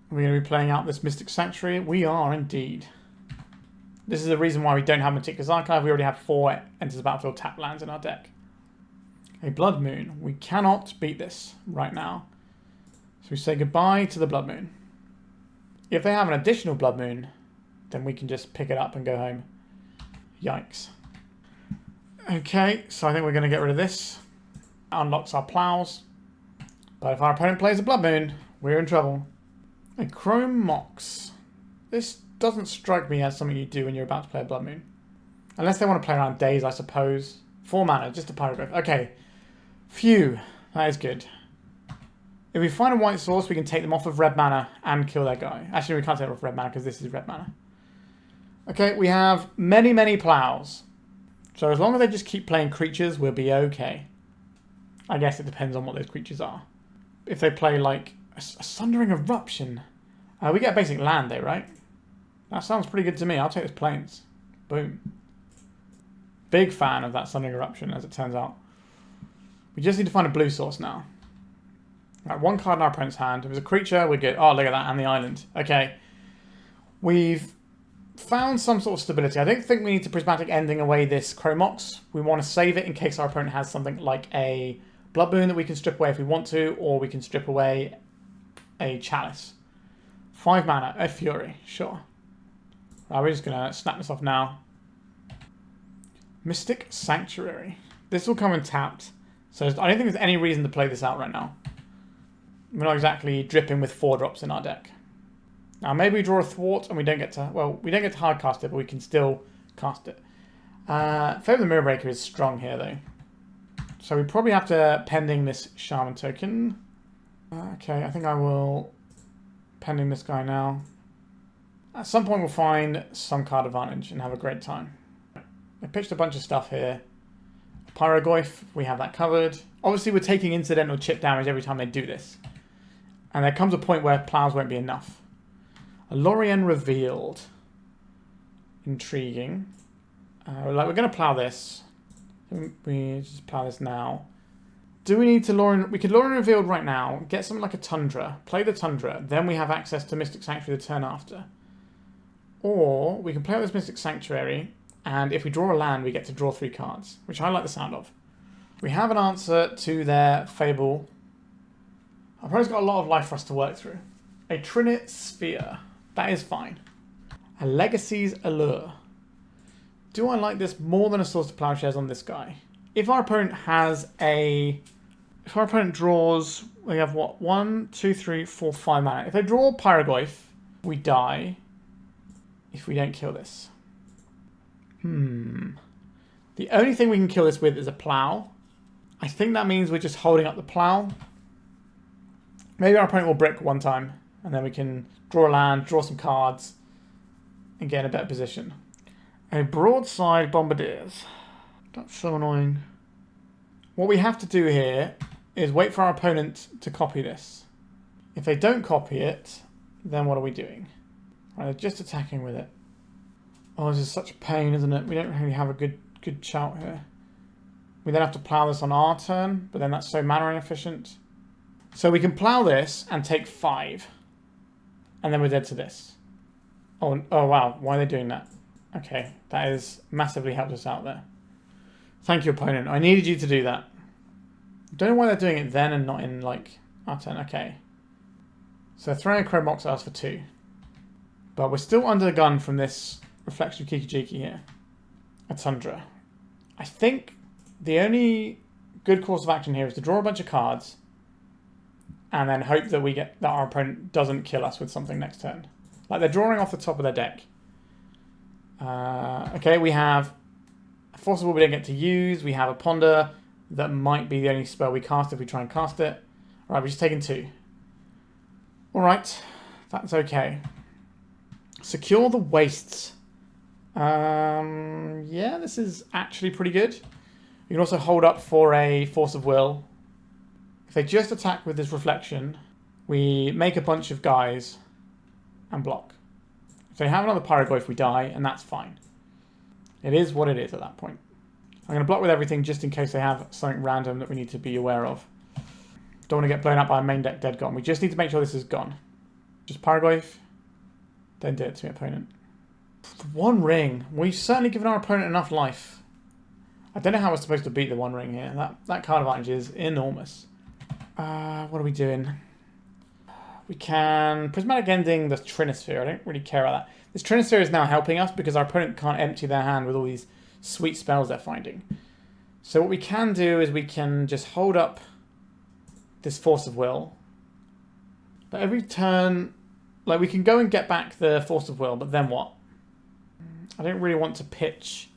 We're going to be playing out this Mystic Sanctuary. We are indeed. This is the reason why we don't have Meticulous Archive. We already have 4 Enters the Battlefield tap lands in our deck. A Blood Moon. We cannot beat this right now. So we say goodbye to the Blood Moon. If they have an additional Blood Moon, then we can just pick it up and go home. Yikes. Okay, so I think we're going to get rid of this. Unlocks our plows. But if our opponent plays a Blood Moon, we're in trouble. A Chrome Mox. This doesn't strike me as something you do when you're about to play a Blood Moon. Unless they want to play around days, I suppose. 4 mana, just a Pyroglyph. Okay. Phew. That is good. If we find a white source, we can take them off of red mana and kill their guy. Actually, we can't take them off red mana because this is red mana. Okay, we have many, many plows. So as long as they just keep playing creatures, we'll be okay. I guess it depends on what those creatures are. If they play like a Sundering Eruption, we get a basic land though, right? That sounds pretty good to me. I'll take this Plains. Boom. Big fan of that Sundering Eruption, as it turns out. We just need to find a blue source now. Right, 1 card in our opponent's hand. If it was a creature, we're good. Oh, look at that, and the island. Okay. We've found some sort of stability. I don't think we need to Prismatic Ending away this Chromox. We want to save it in case our opponent has something like a Blood Moon that we can strip away if we want to, or we can strip away a Chalice. 5 mana, a Fury, sure. Right, we're just going to snap this off now. Mystic Sanctuary. This will come in tapped, so I don't think there's any reason to play this out right now. We're not exactly dripping with 4 drops in our deck. Now maybe we draw a Thwart and we don't get to, well, we don't get to hard cast it, but we can still cast it. Favor of the Mirror Breaker is strong here though. So we probably have to pending this Shaman token. Okay, I think I will pending this guy now. At some point we'll find some card advantage and have a great time. I pitched a bunch of stuff here. Pyrogoyf, we have that covered. Obviously we're taking incidental chip damage every time they do this. And there comes a point where plows won't be enough. A Lórien Revealed. Intriguing. We're going to plow this. We just plow this now. Do we need to Lórien... We could Lórien Revealed right now. Get something like a Tundra. Play the Tundra. Then we have access to Mystic Sanctuary the turn after. Or we can play out this Mystic Sanctuary. And if we draw a land, we get to draw 3 cards. Which I like the sound of. We have an answer to their Fable. Our opponent's got a lot of life for us to work through. A Trinit Sphere. That is fine. A Legacy's Allure. Do I like this more than a Source of Plowshares on this guy? If our opponent has a... If our opponent draws... We have what? 1, 2, 3, 4, 5 mana. If they draw Pyrogoyf, we die. If we don't kill this. The only thing we can kill this with is a plow. I think that means we're just holding up the plow. Maybe our opponent will brick one time. And then we can draw a land, draw some cards. And get in a better position. A Broadside Bombardiers. That's so annoying. What we have to do here is wait for our opponent to copy this. If they don't copy it, then what are we doing? Right, they're just attacking with it. Oh, this is such a pain, isn't it? We don't really have a good shout here. We then have to plow this on our turn, but then that's so mana inefficient. So we can plow this and take 5. And then we're dead to this. Oh wow, why are they doing that? Okay, that has massively helped us out there. Thank you, opponent. I needed you to do that. Don't know why they're doing it then and not in, like, our turn. Okay. So they're throwing a Chrome Mox at us for 2. But we're still under the gun from this Reflection of Kiki-Jiki here. A Tundra. I think the only good course of action here is to draw a bunch of cards and then hope that that our opponent doesn't kill us with something next turn. Like, they're drawing off the top of their deck. Okay, we have a Force of Will we don't get to use. We have a Ponder that might be the only spell we cast if we try and cast it. Alright, we're just taking 2. Alright, that's okay. Secure the Wastes. Yeah, this is actually pretty good. You can also hold up for a Force of Will. If they just attack with this Reflection, we make a bunch of guys and block. If they have another Pyroglyph, we die, and that's fine. It is what it is at that point. I'm going to block with everything just in case they have something random that we need to be aware of. Don't want to get blown up by a main deck dead gone. We just need to make sure this is gone. Just Pyroglyph. Then do it to my opponent. One ring. We've certainly given our opponent enough life. I don't know how we're supposed to beat the one ring here. That card advantage is enormous. What are we doing? We can Prismatic Ending the Trinisphere. I don't really care about that. This Trinisphere is now helping us because our opponent can't empty their hand with all these sweet spells they're finding. So what we can do is we can just hold up this Force of Will. But every turn, like, we can go and get back the Force of Will, but then what? I don't really want to pitch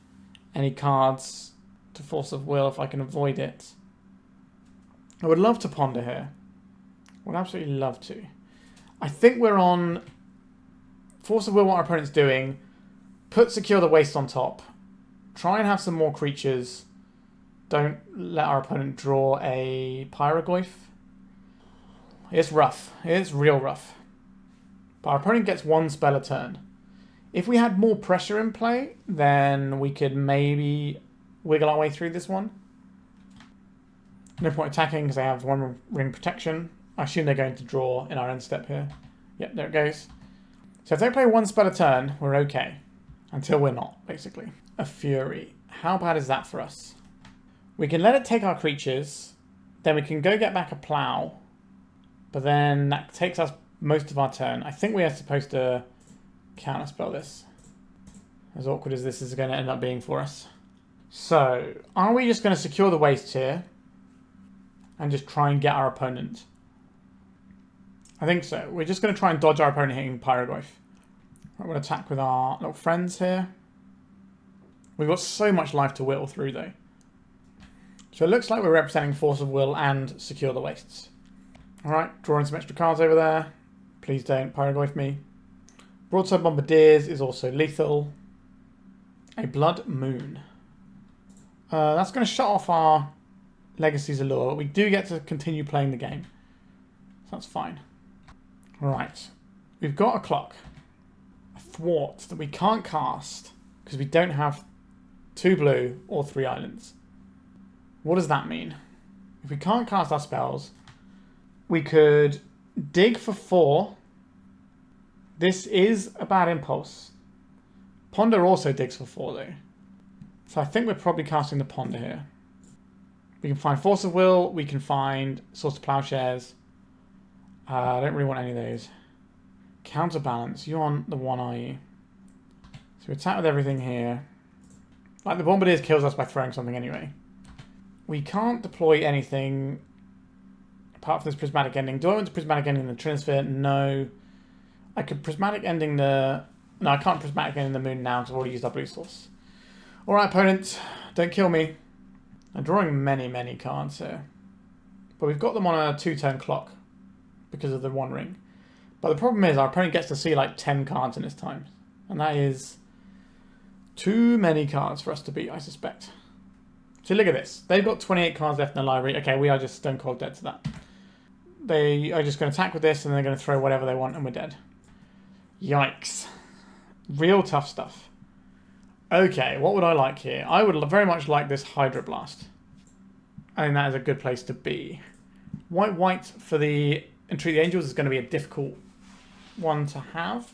any cards to Force of Will if I can avoid it. I would love to Ponder here. I would absolutely love to. I think we're on Force of Will, what our opponent's doing. Put Secure the Waste on top. Try and have some more creatures. Don't let our opponent draw a Pyroglyph. It's rough. It's real rough. But our opponent gets 1 spell a turn. If we had more pressure in play, then we could maybe wiggle our way through this one. No point attacking because they have 1 ring protection. I assume they're going to draw in our end step here. Yep, there it goes. So if they play 1 spell a turn, we're okay. Until we're not, basically. A Fury. How bad is that for us? We can let it take our creatures. Then we can go get back a Plow. But then that takes us most of our turn. I think we are supposed to counterspell this. As awkward as this is going to end up being for us. So, are we just going to secure the waste here? And just try and get our opponent? I think so. We're just going to try and dodge our opponent hitting Pyroglyph. We're going to attack with our little friends here. We've got so much life to whittle through, though. So it looks like we're representing Force of Will and Secure the Wastes. Alright, drawing some extra cards over there. Please don't Pyroglyph me. Broadside Bombardiers is also lethal. A Blood Moon. That's going to shut off our Legacy's Allure. We do get to continue playing the game. So that's fine. Alright. We've got a clock. A Thwart that we can't cast because we don't have 2 blue or 3 islands. What does that mean? If we can't cast our spells, we could dig for 4. This is a bad impulse. Ponder also digs for 4 though. So I think we're probably casting the Ponder here. We can find Force of Will. We can find Source of Plowshares. I don't really want any of those. Counterbalance. You're on the 1, are you? So we attack with everything here. Like, the Bombardiers kills us by throwing something anyway. We can't deploy anything apart from this Prismatic Ending. Do I want to Prismatic Ending the Trinisphere? No. I could Prismatic Ending the... No, I can't Prismatic Ending the Moon now because I've already used our blue source. Alright, opponent. Don't kill me. I'm drawing many, many cards here. But we've got them on a 2-turn clock because of the 1 ring. But the problem is our opponent gets to see like 10 cards in his time. And that is too many cards for us to beat, I suspect. So look at this. They've got 28 cards left in the library. Okay, we are just stone cold dead to that. They are just going to attack with this and they're going to throw whatever they want and we're dead. Yikes. Real tough stuff. Okay, what would I like here? I would very much like this Hydroblast. I think that is a good place to be. White for the Entreat the Angels is going to be a difficult one to have.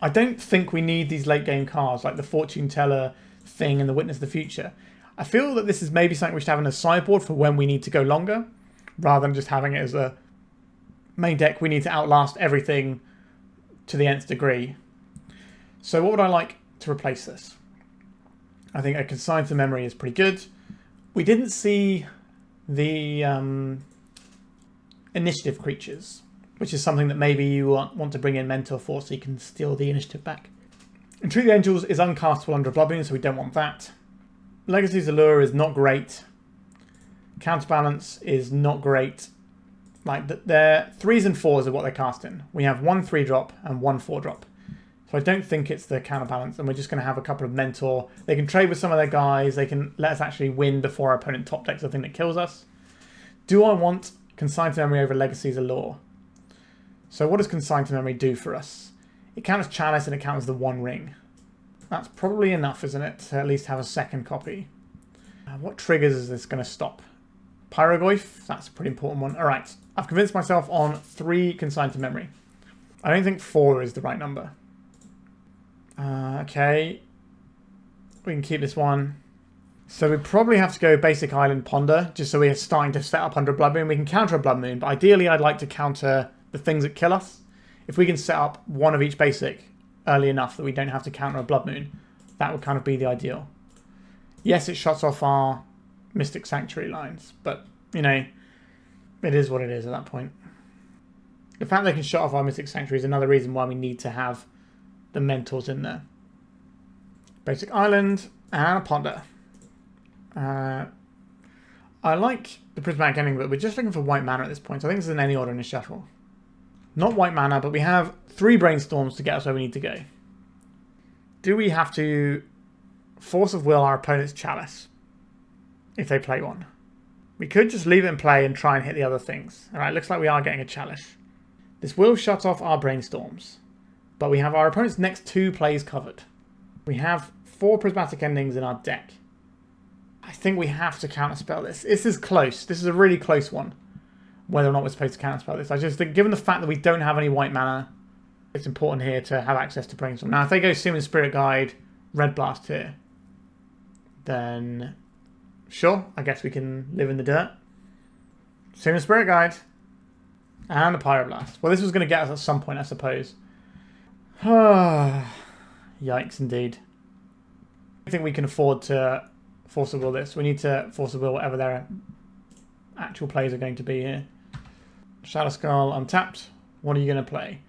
I don't think we need these late game cards like the Fortune Teller thing and the Witness of the Future. I feel that this is maybe something we should have in a sideboard for when we need to go longer, rather than just having it as a main deck. We need to outlast everything to the nth degree. So what would I like to replace this? I think a Consign to Memory is pretty good. We didn't see the initiative creatures, which is something that maybe you want to bring in Mentor for so you can steal the initiative back. Entreat the Angels is uncastable under a Blood Moon, so we don't want that. Legacy's Allure is not great. Counterbalance is not great. Like, their 3s and 4s are what they're casting. We have 1 3-drop and 1 4-drop. So I don't think it's the Counterbalance, and we're just going to have a couple of Mentor. They can trade with some of their guys. They can let us actually win before our opponent top decks the thing that kills us. Do I want Consign to Memory over Legacy's Allure? So what does Consign to Memory do for us? It counts Chalice and it counts the 1 ring. That's probably enough, isn't it, to at least have a second copy. What triggers is this going to stop? Pyrogoyf, that's a pretty important one. Alright, I've convinced myself on 3 Consign to Memory. I don't think 4 is the right number. Okay. We can keep this one. So we probably have to go Basic Island Ponder, just so we're starting to set up under a Blood Moon. We can counter a Blood Moon, but ideally I'd like to counter the things that kill us. If we can set up 1 of each basic early enough that we don't have to counter a Blood Moon, that would kind of be the ideal. Yes, it shuts off our Mystic Sanctuary lines, but, you know, it is what it is at that point. The fact they can shut off our Mystic Sanctuary is another reason why we need to have the Mentors in there. Basic Island and a Ponder. I like the Prismatic Ending, but we're just looking for white mana at this point. So I think this is in any order in the shuffle. Not white mana, but we have 3 Brainstorms to get us where we need to go. Do we have to Force of Will our opponent's Chalice if they play one? We could just leave it in play and try and hit the other things. Alright, looks like we are getting a Chalice. This will shut off our Brainstorms, but we have our opponent's next 2 plays covered. We have 4 Prismatic Endings in our deck. I think we have to counterspell this. This is close. This is a really close one, whether or not we're supposed to counterspell this. I just think, given the fact that we don't have any white mana, it's important here to have access to Brainstorm. Now, if they go Summon Spirit Guide, Red Blast here, then sure, I guess we can live in the dirt. Summon Spirit Guide and a Pyroblast. Well, this was going to get us at some point, I suppose. Yikes, indeed. I think we can afford to Force of Will this. We need to Force of Will whatever their actual plays are going to be here. Shadow Skull untapped. What are you going to play?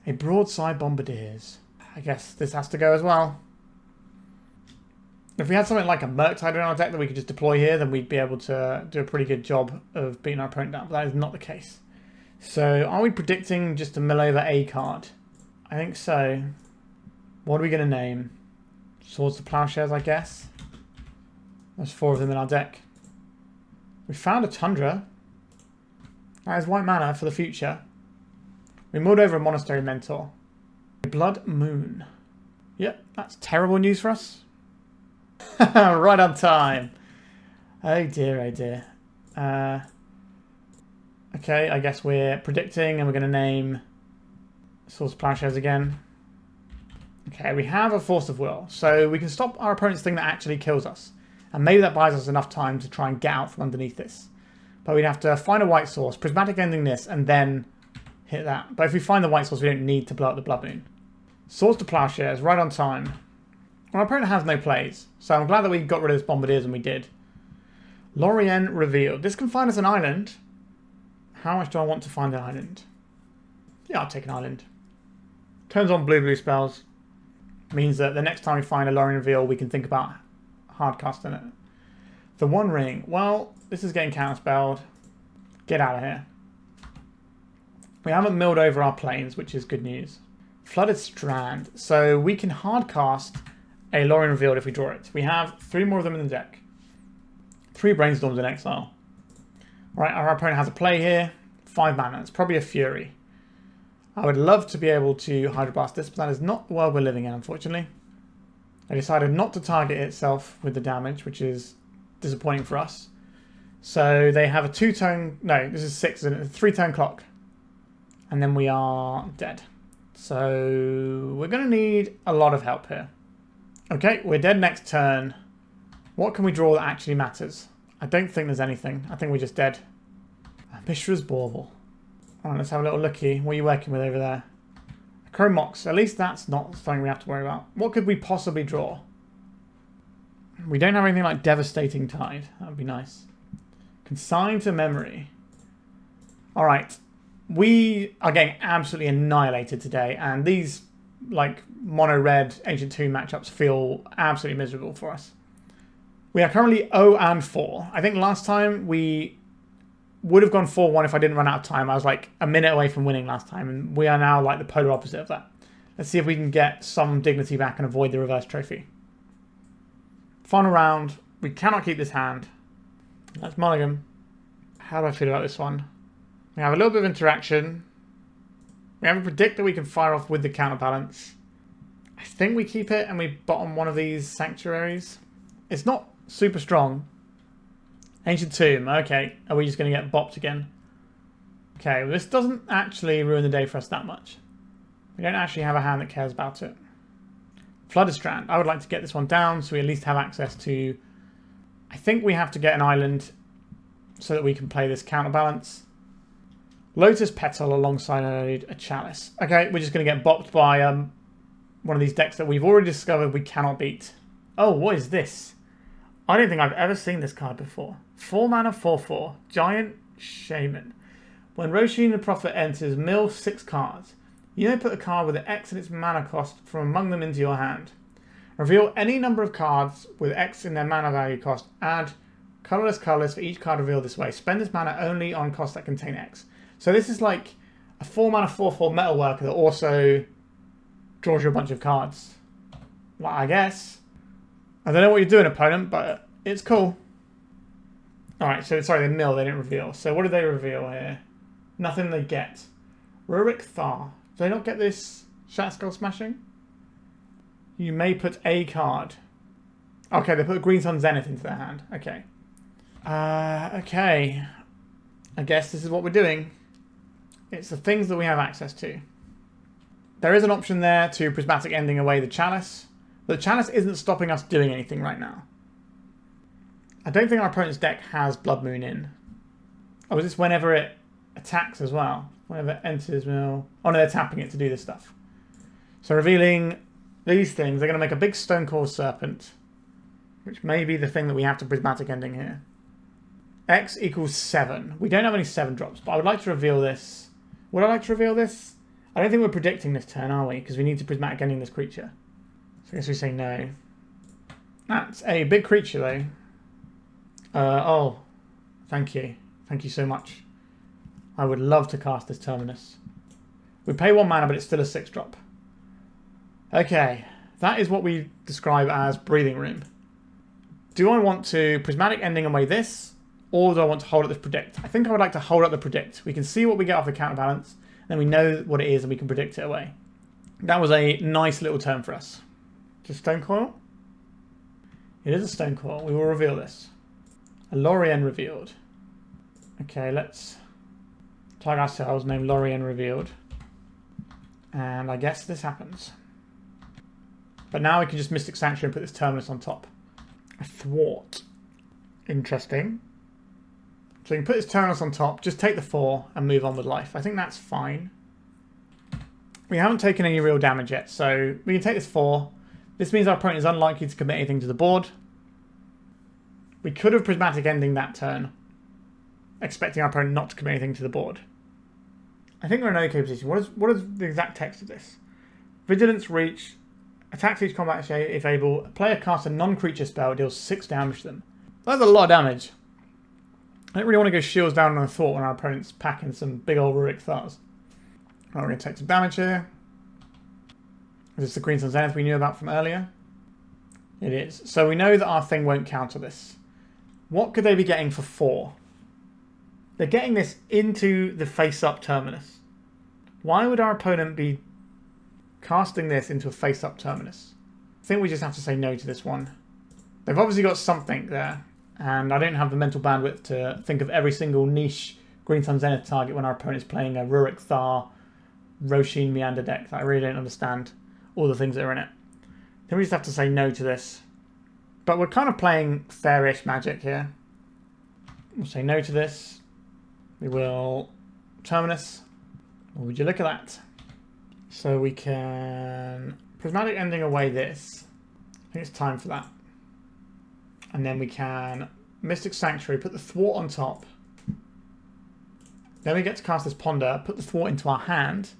A Broadside Bombardiers. I guess this has to go as well. If we had something like a Murktide in our deck that we could just deploy here, then we'd be able to do a pretty good job of beating our opponent down. But that is not the case. So are we predicting just to mill over a card? I think so. What are we going to name? Swords to Plowshares, I guess. There's 4 of them in our deck. We found a Tundra. That is white mana for the future. We mulled over a Monastery Mentor. Blood Moon. Yep, that's terrible news for us. Right on time. Oh dear, oh dear. Okay, I guess we're predicting and we're going to name Swords to Plowshares again. Okay, we have a Force of Will, so we can stop our opponent's thing that actually kills us. And maybe that buys us enough time to try and get out from underneath this. But we'd have to find a white source, Prismatic Ending this, and then hit that. But if we find the white source, we don't need to blow up the Blood Moon. Swords to Plowshares, right on time. Our opponent has no plays, so I'm glad that we got rid of this Bombardiers, and we did. Lórien Revealed. This can find us an island. How much do I want to find an island? Yeah, I'll take an island. Turns on blue spells. Means that the next time we find a Lórien Revealed, we can think about hardcasting it. The 1 ring. Well, this is getting counterspelled. Get out of here. We haven't milled over our planes, which is good news. Flooded Strand. So we can hardcast a Lórien Revealed if we draw it. We have 3 more of them in the deck. 3 Brainstorms in exile. Alright, our opponent has a play here. 5 mana. It's probably a Fury. I would love to be able to Hydroblast this, but that is not the world we're living in, unfortunately. They decided not to target itself with the damage, which is disappointing for us. So they have a 2-tone... No, this is 6, isn't it? It's a 3-tone clock. And then we are dead. So we're going to need a lot of help here. Okay, we're dead next turn. What can we draw that actually matters? I don't think there's anything. I think we're just dead. Mishra's Bauble. Alright, let's have a little looky. What are you working with over there? Chrome Mox. At least that's not something we have to worry about. What could we possibly draw? We don't have anything like Devastating Tide. That would be nice. Consign to Memory. Alright. We are getting absolutely annihilated today. And these, like, mono-red Ancient Tomb matchups feel absolutely miserable for us. We are currently 0-4. I think last time we would have gone 4-1 if I didn't run out of time. I was like a minute away from winning last time, and we are now like the polar opposite of that. Let's see if we can get some dignity back and avoid the reverse trophy. Final round. We cannot keep this hand. That's mulligan. How do I feel about this one? We have a little bit of interaction. We have a predict that we can fire off with the counterbalance. I think we keep it and we bottom one of these sanctuaries. It's not super strong. Ancient Tomb, okay. Are we just going to get bopped again? Okay, well, this doesn't actually ruin the day for us that much. We don't actually have a hand that cares about it. Flooded Strand. I would like to get this one down so we at least have access to... I think we have to get an island so that we can play this counterbalance. Lotus Petal alongside a Chalice. Okay, we're just going to get bopped by one of these decks that we've already discovered we cannot beat. Oh, what is this? I don't think I've ever seen this card before. 4 mana, 4/4. Giant Shaman. When Roshin the Prophet enters, mill 6 cards. You may put a card with an X in its mana cost from among them into your hand. Reveal any number of cards with X in their mana value cost. Add colorless for each card revealed this way. Spend this mana only on costs that contain X. So this is like a 4 mana, 4/4 metal worker that also draws you a bunch of cards. Well, I guess. I don't know what you're doing, opponent, but it's cool. Alright, so sorry, they mill, they didn't reveal. So what did they reveal here? Nothing they get. Rurik Thar. Do they not get this Shatter Smashing? You may put a card. Okay, they put Green Sun Zenith into their hand. Okay. Okay. I guess this is what we're doing. It's the things that we have access to. There is an option there to Prismatic Ending away the Chalice. But the Chalice isn't stopping us doing anything right now. I don't think our opponent's deck has Blood Moon in. Oh, is this whenever it attacks as well? Whenever it enters, well... Oh no, they're tapping it to do this stuff. So revealing these things, they're going to make a big Stonecoil Serpent. Which may be the thing that we have to Prismatic Ending here. X equals 7. We don't have any 7 drops, but I would like to reveal this. Would I like to reveal this? I don't think we're predicting this turn, are we? Because we need to Prismatic Ending this creature. So I guess we say no. That's a big creature, though. Oh, thank you. Thank you so much. I would love to cast this Terminus. We pay 1 mana, but it's still a 6-drop. Okay, that is what we describe as Breathing Room. Do I want to Prismatic Ending away this, or do I want to hold up this Predict? I think I would like to hold up the Predict. We can see what we get off the Counterbalance, then we know what it is and we can predict it away. That was a nice little turn for us. Just Stonecoil? It is a Stonecoil. We will reveal this. A Lórien Revealed. Okay, let's tag ourselves, name Lórien Revealed. And I guess this happens. But now we can just Mystic Sanctuary and put this Terminus on top. A Thwart. Interesting. So you can put this Terminus on top, just take the 4 and move on with life. I think that's fine. We haven't taken any real damage yet, so we can take this 4. This means our opponent is unlikely to commit anything to the board. We could have Prismatic Ending that turn, expecting our opponent not to commit anything to the board. I think we're in an okay position. What is the exact text of this? Vigilance Reach. Attacks each combat if able. A player casts a non-creature spell, deals 6 damage to them. That's a lot of damage. I don't really want to go shields down on a Thwart when our opponent's packing some big old Rurik Thars. Right, we're going to take some damage here. Is this the Green Sun Zenith we knew about from earlier? It is. So we know that our thing won't counter this. What could they be getting for 4? They're getting this into the face-up Terminus. Why would our opponent be casting this into a face-up Terminus? I think we just have to say no to this one. They've obviously got something there, and I don't have the mental bandwidth to think of every single niche Green Sun Zenith target when our opponent's playing a Rurik Thar, Roshin Meander deck. I really don't understand all the things that are in it. Then we just have to say no to this. But we're kind of playing fairish Magic here. We'll say no to this. We will Terminus. Would you look at that? So we can Prismatic Ending away this. I think it's time for that. And then we can Mystic Sanctuary, put the Thwart on top. Then we get to cast this Ponder, put the Thwart into our hand.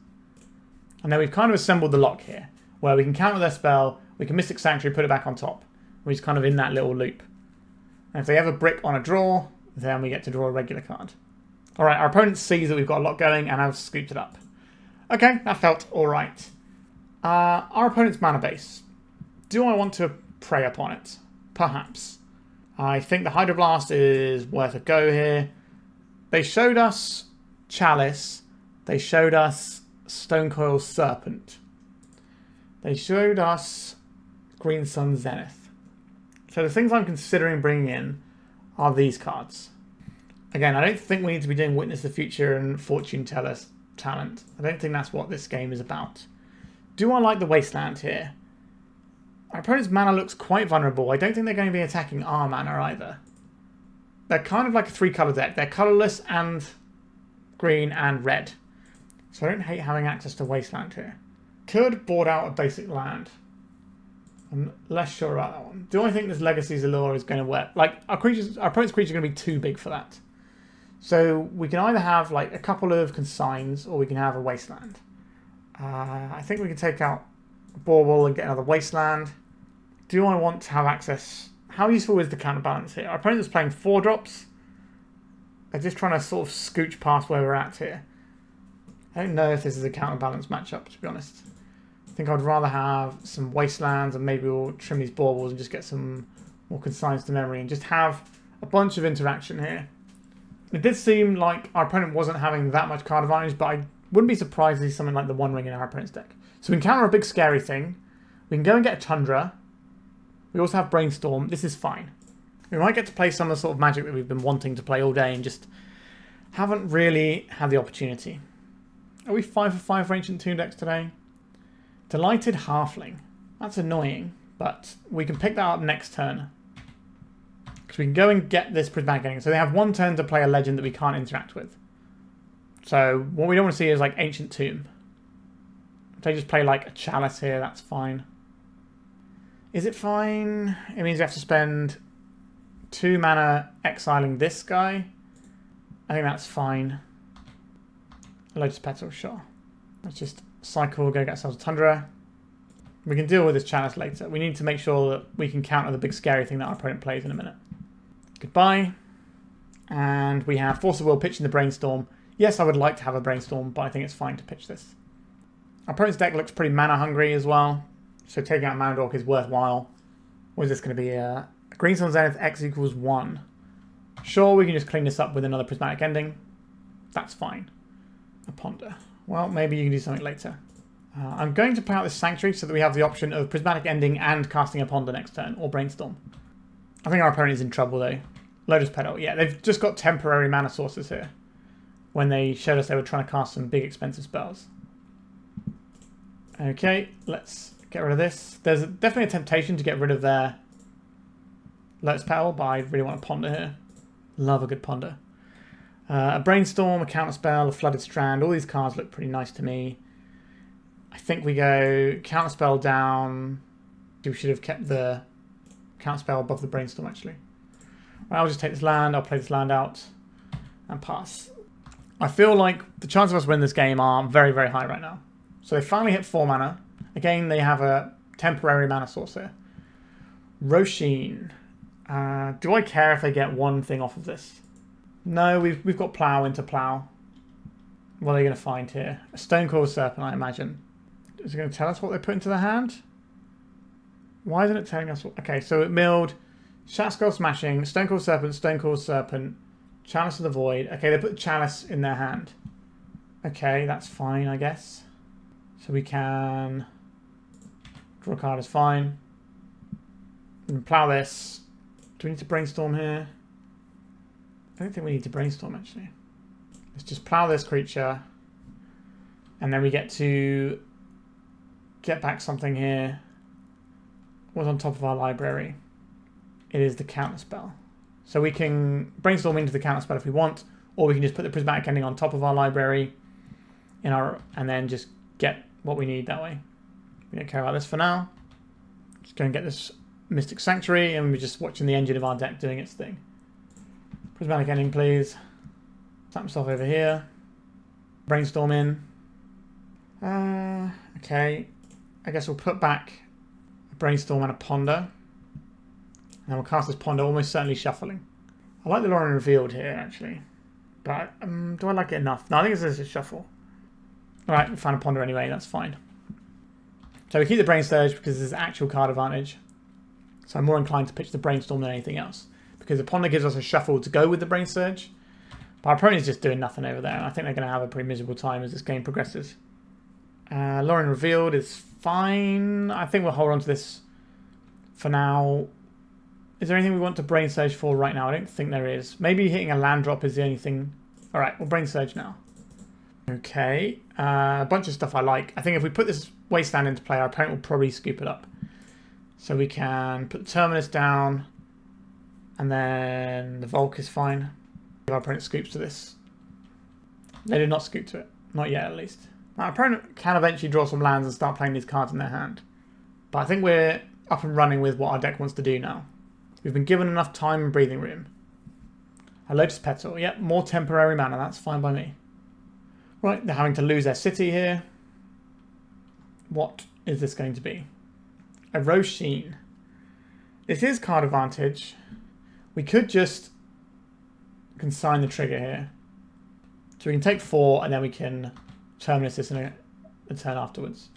And then we've kind of assembled the lock here, where we can counter their spell, we can Mystic Sanctuary, put it back on top. We're just kind of in that little loop. And if they have a brick on a draw, then we get to draw a regular card. Alright, our opponent sees that we've got a lot going and I've scooped it up. Okay, that felt alright. Our opponent's mana base. Do I want to prey upon it? Perhaps. I think the Hydroblast is worth a go here. They showed us Chalice. They showed us Stonecoil Serpent. They showed us Green Sun Zenith. So the things I'm considering bringing in are these cards. Again, I don't think we need to be doing Witness the Future and Fortune Teller talent. I don't think that's what this game is about. Do I like the Wasteland here? Our opponent's mana looks quite vulnerable. I don't think they're going to be attacking our mana either. They're kind of like a 3-colour deck. They're colourless and green and red. So I don't hate having access to Wasteland here. Could board out a basic land. I'm less sure about that one. Do I think this Legacy's Allure is going to work? Like, our opponent's creatures are going to be too big for that. So we can either have like a couple of Consigns or we can have a Wasteland. I think we can take out Bauble and get another Wasteland. Do I want to have access? How useful is the Counterbalance here? Our opponent is playing 4 drops. They're just trying to sort of scooch past where we're at here. I don't know if this is a Counterbalance matchup, to be honest. I think I'd rather have some Wastelands and maybe we'll trim these Baubles and just get some more Consigns to memory and just have a bunch of interaction here. It did seem like our opponent wasn't having that much card advantage, but I wouldn't be surprised to see something like the One Ring in our opponent's deck. So we can counter a big scary thing. We can go and get a Tundra. We also have Brainstorm. This is fine. We might get to play some of the sort of Magic that we've been wanting to play all day and just haven't really had the opportunity. Are we 5 for 5 for Ancient Tomb decks today? Delighted Halfling. That's annoying, but we can pick that up next turn. Because we can go and get this Prismatic Ending. So they have 1 turn to play a legend that we can't interact with. So what we don't want to see is like Ancient Tomb. If they just play like a Chalice here, that's fine. Is it fine? It means we have to spend 2 mana exiling this guy. I think that's fine. Lotus Petal, sure. Let's just cycle, go get ourselves a Tundra. We can deal with this Chalice later. We need to make sure that we can counter the big scary thing that our opponent plays in a minute. Goodbye. And we have ForceOfPhil pitching the Brainstorm. Yes, I would like to have a Brainstorm, but I think it's fine to pitch this. Our opponent's deck looks pretty mana hungry as well. So taking out Mana Dork is worthwhile. What is this going to be? Green Sun Zenith X equals 1. Sure, we can just clean this up with another Prismatic Ending. That's fine. A Ponder. Well, maybe you can do something later. I'm going to play out this Sanctuary so that we have the option of Prismatic Ending and casting a Ponder next turn, or Brainstorm. I think our opponent is in trouble though. Lotus Petal. Yeah, they've just got temporary mana sources here. When they showed us they were trying to cast some big expensive spells. Okay, let's get rid of this. There's definitely a temptation to get rid of their Lotus Petal, but I really want a Ponder here. Love a good Ponder. A Brainstorm, a Counterspell, a Flooded Strand. All these cards look pretty nice to me. I think we go Counterspell down. We should have kept the Counterspell above the Brainstorm, actually. Right, I'll just take this land. I'll play this land out and pass. I feel like the chances of us winning this game are very, very high right now. So they finally hit 4 mana. Again, they have a temporary mana source here. Roshin. Do I care if they get one thing off of this? No, we've got Plow into Plow. What are they going to find here? A Stonecoil Serpent, I imagine. Is it going to tell us what they put into the hand? Why isn't it telling us what... Okay, so it milled Shatskull Smashing, Stonecold Serpent, Chalice of the Void. Okay, they put Chalice in their hand. Okay, that's fine, I guess. So we can draw a card is fine. We can plow this. Do we need to brainstorm here? I don't think we need to brainstorm, actually. Let's just plow this creature. And then we get to get back something here. What's on top of our library? It is the Counterspell. So we can brainstorm into the Counterspell if we want, or we can just put the Prismatic Ending on top of our library and then just get what we need that way. We don't care about this for now. Just go and get this Mystic Sanctuary, and we're just watching the engine of our deck doing its thing. Prismatic Ending, please. Tap myself over here. Brainstorm in. Okay. I guess we'll put back a Brainstorm and a Ponder. And we'll cast this Ponder, almost certainly shuffling. I like the Lórien Revealed here, actually. But do I like it enough? No, I think this is a shuffle. Alright, we found a Ponder anyway, that's fine. So we keep the Brainsurge because there's actual card advantage. So I'm more inclined to pitch the Brainstorm than anything else. Because the Ponder gives us a shuffle to go with the Brainsurge. But our opponent is just doing nothing over there. And I think they're going to have a pretty miserable time as this game progresses. Lórien Revealed is fine. I think we'll hold on to this for now. Is there anything we want to Brainsurge for right now? I don't think there is. Maybe hitting a land drop is the only thing. Alright, we'll Brainsurge now. Okay. A bunch of stuff I like. I think if we put this Wasteland into play, our opponent will probably scoop it up. So we can put the Terminus down. And then the Volk is fine. If our opponent scoops to this. They did not scoop to it. Not yet, at least. Our opponent can eventually draw some lands and start playing these cards in their hand. But I think we're up and running with what our deck wants to do now. We've been given enough time and breathing room. A Lotus Petal. Yep, more temporary mana. That's fine by me. Right, they're having to lose their city here. What is this going to be? A Roshin. This is card advantage. We could just consign the trigger here. So we can take 4 and then we can Terminus this in a turn afterwards.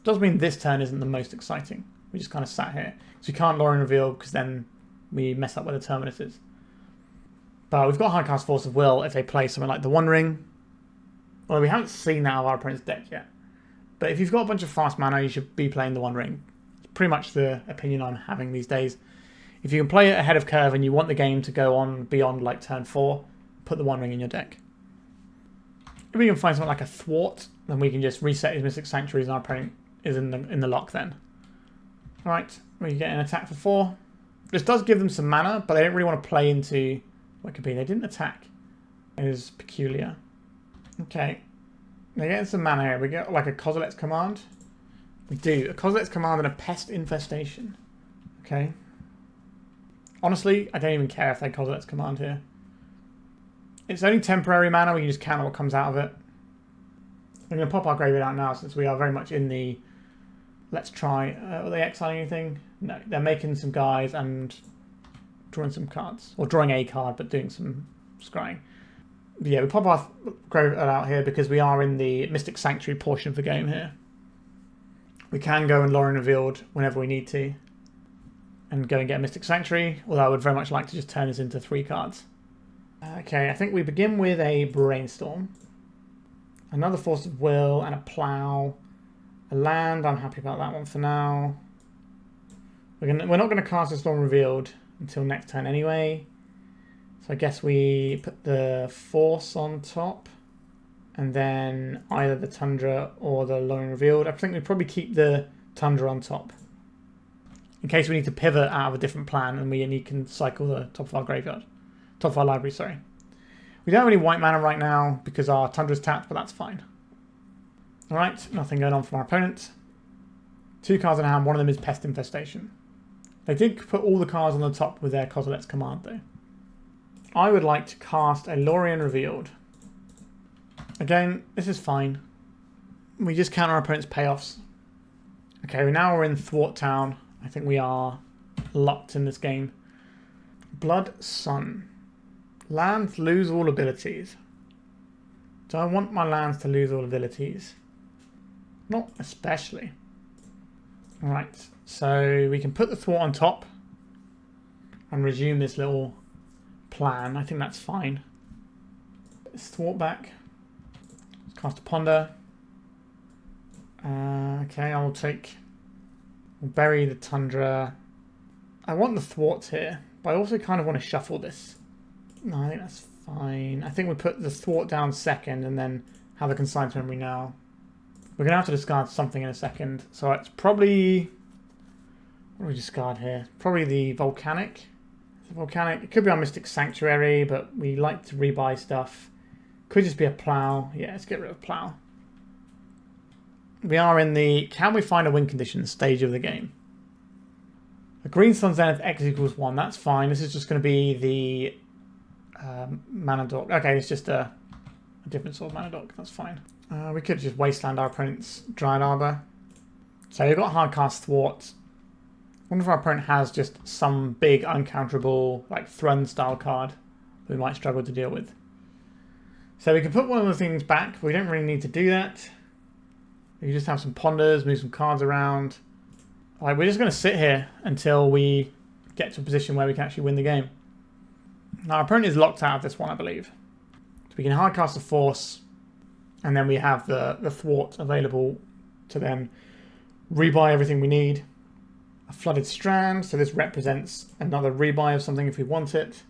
Does mean this turn isn't the most exciting. We just kind of sat here. So we can't Lórien Reveal because then we mess up where the Terminus is. But we've got high cast Force of Will if they play something like the One Ring. Well, we haven't seen that of our opponent's deck yet. But if you've got a bunch of fast mana, you should be playing the One Ring. It's pretty much the opinion I'm having these days. If you can play it ahead of curve and you want the game to go on beyond like turn 4, put the One Ring in your deck. If we can find something like a Thwart, then we can just reset his Mystic Sanctuaries and our opponent is in the lock then. Alright, we get an attack for 4. This does give them some mana, but they don't really want to play into what could be. They didn't attack. It is peculiar. Okay. They're getting some mana here. We get like a Kozilek's Command. We do. A Kozilek's Command and a Pest Infestation. Okay. Honestly, I don't even care if they Kozilek's Command here. It's only temporary mana. We can just counter what comes out of it. I'm going to pop our graveyard out now since we are very much in the... Let's try... are they exiling anything? No. They're making some guys and drawing some cards. Or drawing a card, but doing some scrying. But yeah, we pop our graveyard out here because we are in the Mystic Sanctuary portion of the game here. We can go and Lórien Revealed whenever we need to. And go and get a Mystic Sanctuary. Although I would very much like to just turn this into 3 cards. Okay, I think we begin with a Brainstorm. Another Force of Will and a Plow. A land, I'm happy about that one for now. We're not going to cast this Lórien Revealed until next turn anyway. So I guess we put the Force on top. And then either the Tundra or the Lórien Revealed. I think we'd probably keep the Tundra on top. In case we need to pivot out of a different plan and we can cycle the top of our graveyard. Top of our library, sorry. We don't have any white mana right now because our Tundra's tapped, but that's fine. Alright, nothing going on from our opponent. 2 cards in hand, one of them is Pest Infestation. They did put all the cards on the top with their Kozilek's Command though. I would like to cast a Lórien Revealed. Again, this is fine. We just counter our opponent's payoffs. Okay, now we're in Thwart Town. I think we are locked in this game. Blood Sun. Lands lose all abilities. Do I want my lands to lose all abilities? Not especially. Alright, so we can put the Thwart on top and resume this little plan. I think that's fine. Let's thwart back. Let's cast a ponder. Okay, I'll take... We'll bury the Tundra. I want the thwarts here, but I also kind of want to shuffle this. No, I think that's fine. I think we put the thwart down second and then have a Consign to memory now. We're going to have to discard something in a second. So it's probably... What do we discard here? Probably the Volcanic. The Volcanic. It could be our Mystic Sanctuary, but we like to rebuy stuff. Could just be a Plow. Yeah, let's get rid of Plow. We are in the can we find a win condition stage of the game. A green sun zenith x equals 1. That's fine. This is just going to be the mana dock. Okay, it's just a different sort of mana dock. That's fine. We could just wasteland our opponent's Dryad Arbor. So we've got hardcast Thwart. I wonder if our opponent has just some big uncounterable like Thrun style card that we might struggle to deal with. So we can put one of the things back. We don't really need to do that. We can just have some ponders, move some cards around. We're just going to sit here until we get to a position where we can actually win the game. Now our opponent is locked out of this one, I believe. So we can hardcast a Force, and then we have the Thwart available to then rebuy everything we need. A Flooded Strand, so this represents another rebuy of something if we want it.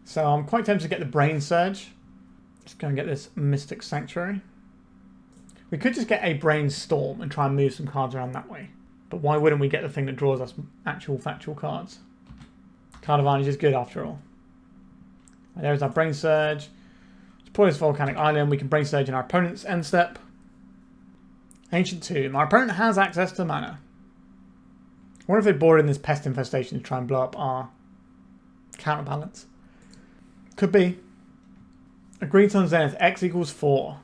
So I'm quite tempted to get the Brainsurge. Just go and get this Mystic Sanctuary. We could just get a Brainstorm and try and move some cards around that way. But why wouldn't we get the thing that draws us actual factual cards? Card advantage is good after all. There's our Brainsurge. Let's pull this Volcanic Island. We can Brainsurge in our opponent's end step. Ancient Tomb. Our opponent has access to mana. I wonder if they board in this Pest Infestation to try and blow up our Counterbalance. Could be. A green sun zenith x equals 4.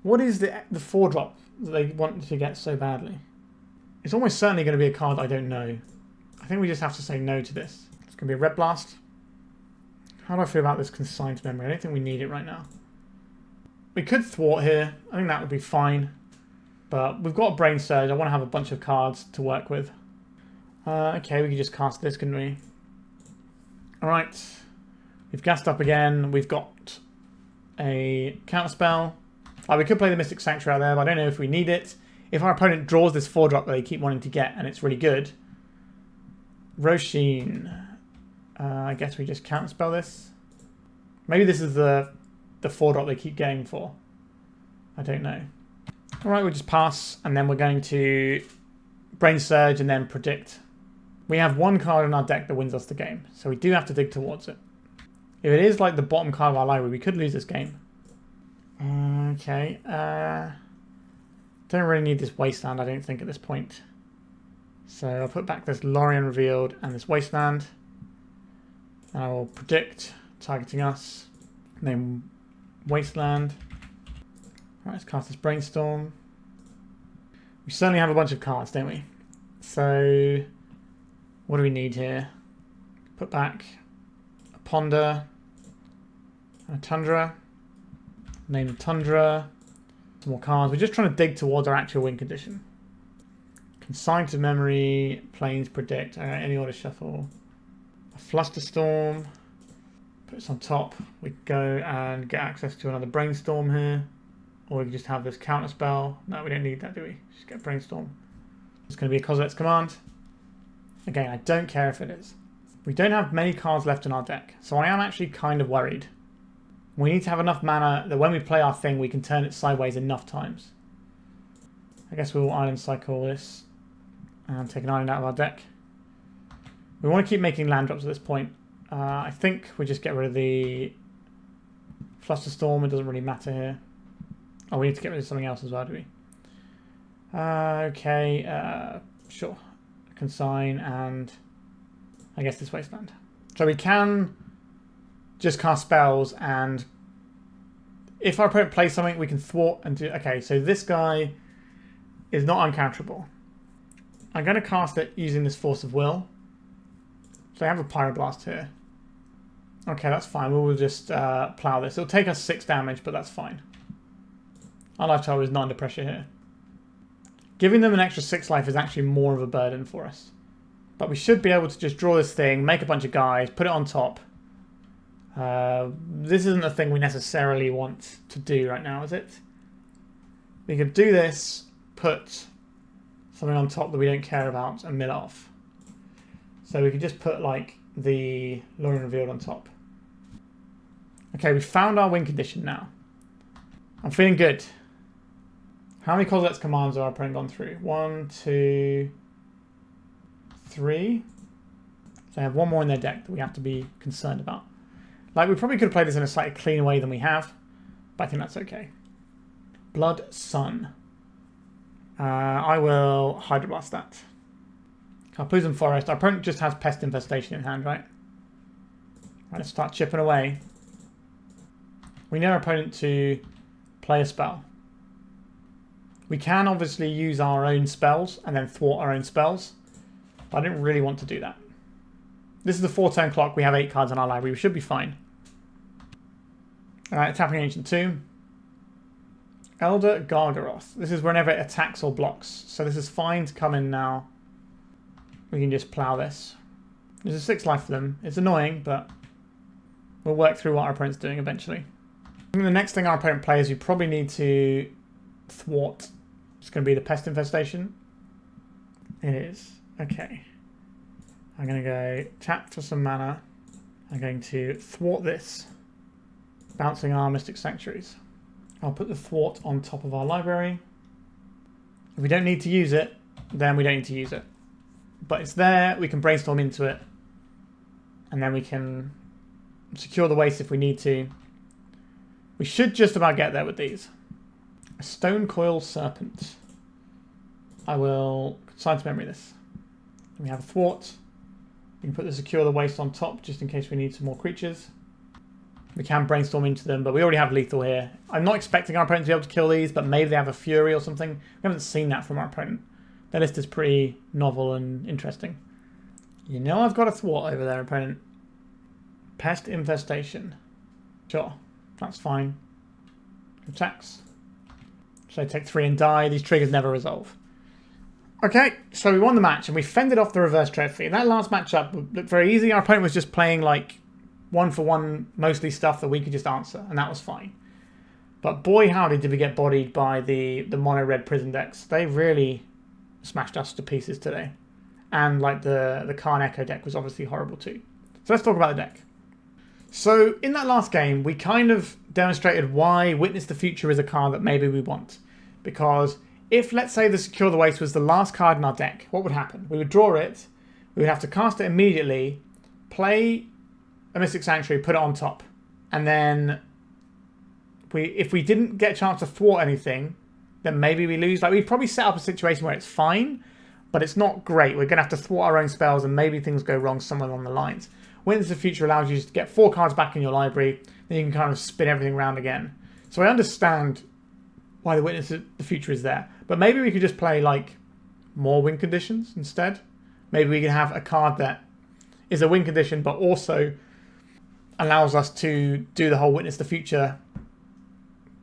What is the 4-drop that they want to get so badly? It's almost certainly going to be a card I don't know. I think we just have to say no to this. It's going to be a Red Blast. How do I feel about this Consigned Memory? I don't think we need it right now. We could Thwart here. I think that would be fine. But we've got a Brainsurge. I want to have a bunch of cards to work with. Okay, we can just cast this, couldn't we? Alright. We've gassed up again. We've got a Counterspell. We could play the Mystic Sanctuary out there, but I don't know if we need it. If our opponent draws this 4-drop that they keep wanting to get, and it's really good. Roshin. I guess we just Counterspell this. Maybe this is the 4-drop they keep going for. I don't know. Alright, we'll just pass, and then we're going to Brainsurge and then Predict. We have one card in our deck that wins us the game, so we do have to dig towards it. If it is like the bottom card of our library, we could lose this game. Okay. Don't really need this Wasteland, I don't think, at this point. So I'll put back this Lórien Revealed and this Wasteland. And I will Predict, targeting us. And then Wasteland. Alright, let's cast this Brainstorm. We certainly have a bunch of cards, don't we? So, what do we need here? Put back a Ponder and a Tundra. Name the Tundra. Some more cards. We're just trying to dig towards our actual win condition. Consign to memory. Planes Predict. Alright, any order shuffle. A Flusterstorm. Put this on top. We go and get access to another Brainstorm here. Or we can just have this Counterspell. No, we don't need that, do we? Just get Brainstorm. It's going to be a Kozilek's Command. Again, I don't care if it is. We don't have many cards left in our deck, so I am actually kind of worried. We need to have enough mana that when we play our thing, we can turn it sideways enough times. I guess we'll Island Cycle this and take an island out of our deck. We want to keep making land drops at this point. I think we just get rid of the Flusterstorm. It doesn't really matter here. Oh, we need to get rid of something else as well, do we? Okay, sure. Consign and I guess this Wasteland. So we can just cast spells, and if our opponent plays something, we can thwart and do... Okay, so this guy is not uncounterable. I'm going to cast it using this Force of Will. So I have a Pyroblast here. Okay, that's fine. We will just plow this. It'll take us 6 damage, but that's fine. Our life total is not under pressure here. Giving them an extra 6 life is actually more of a burden for us. But we should be able to just draw this thing, make a bunch of guys, put it on top. This isn't a thing we necessarily want to do right now, is it? We could do this, put something on top that we don't care about, and mill it off. So we could just put like the Lórien Revealed on top. Okay, we found our win condition now. I'm feeling good. How many Kozilek's commands have our opponent gone through? 1, 2, 3. So they have one more in their deck that we have to be concerned about. Like, we probably could have played this in a slightly cleaner way than we have, but I think that's okay. Blood Sun. I will Hydroblast that. Carpoozen Forest. Our opponent just has Pest Infestation in hand, right? Right, let's start chipping away. We need our opponent to play a spell. We can obviously use our own spells and then thwart our own spells, but I didn't really want to do that. This is the 4-turn clock. We have 8 cards in our library. We should be fine. Alright, tapping Ancient Tomb. Elder Gargaroth. This is whenever it attacks or blocks. So this is fine to come in now. We can just plow this. There's a 6 life for them. It's annoying, but we'll work through what our opponent's doing eventually. I think the next thing our opponent plays, we probably need to thwart. It's going to be the Pest Infestation. It is. Okay. I'm going to go tap for some mana. I'm going to thwart this. Bouncing our Mystic Sanctuaries. I'll put the thwart on top of our library. If we don't need to use it, then we don't need to use it. But it's there, we can brainstorm into it. And then we can secure the waste if we need to. We should just about get there with these. A Stone Coil Serpent. I will consign to memory this. We have a thwart. We can put the secure the waste on top just in case we need some more creatures. We can brainstorm into them, but we already have lethal here. I'm not expecting our opponent to be able to kill these, but maybe they have a fury or something. We haven't seen that from our opponent. Their list is pretty novel and interesting. You know I've got a thwart over there, opponent. Pest Infestation. Sure, that's fine. Attacks. So they take 3 and die. These triggers never resolve. Okay, so we won the match and we fended off the reverse trophy. That last matchup looked very easy. Our opponent was just playing like 1-for-1 mostly stuff that we could just answer, and that was fine. But boy howdy did we get bodied by the mono red prison decks. They really smashed us to pieces today. And like the Karn Echo deck was obviously horrible too. So let's talk about the deck. So in that last game, we kind of demonstrated why Witness the Future is a card that maybe we want. Because if, let's say, the Secure the Waste was the last card in our deck, what would happen? We would draw it, we would have to cast it immediately, play a Mystic Sanctuary, put it on top. And then if we didn't get a chance to thwart anything, then maybe we lose. Like, we'd probably set up a situation where it's fine, but it's not great. We're going to have to thwart our own spells and maybe things go wrong somewhere along the lines. Witness the Future allows you to get 4 cards back in your library, then you can kind of spin everything around again. So I understand why the Witness the Future is there. But maybe we could just play like more win conditions instead. Maybe we can have a card that is a win condition but also allows us to do the whole Witness the Future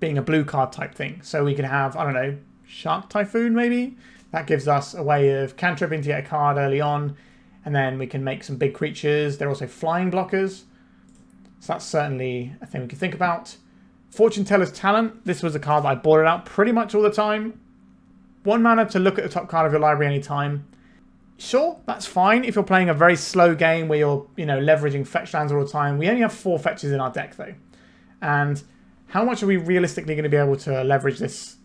being a blue card type thing. So we can have, I don't know, Shark Typhoon maybe? That gives us a way of cantripping to get a card early on, and then we can make some big creatures. They're also flying blockers. So that's certainly a thing we can think about. Fortune Teller's Talent. This was a card that I bought it out pretty much all the time. 1 mana to look at the top card of your library anytime. Sure, that's fine if you're playing a very slow game where you're, leveraging fetch lands all the time. We only have 4 fetches in our deck though. And how much are we realistically going to be able to leverage this?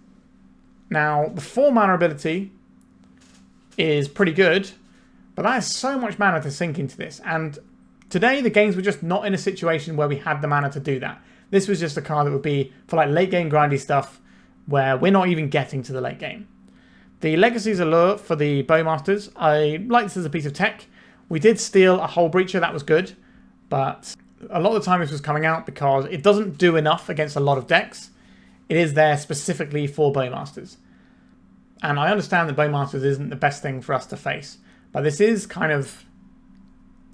Now, the 4 mana ability is pretty good, but that is so much mana to sink into this. And today, the games were just not in a situation where we had the mana to do that. This was just a card that would be for like late game grindy stuff where we're not even getting to the late game. The Legacy's Allure for the Bowmasters. I like this as a piece of tech. We did steal a Hull Breacher, that was good. But a lot of the time this was coming out because it doesn't do enough against a lot of decks. It is there specifically for Bowmasters. And I understand that Bowmasters isn't the best thing for us to face. But this is kind of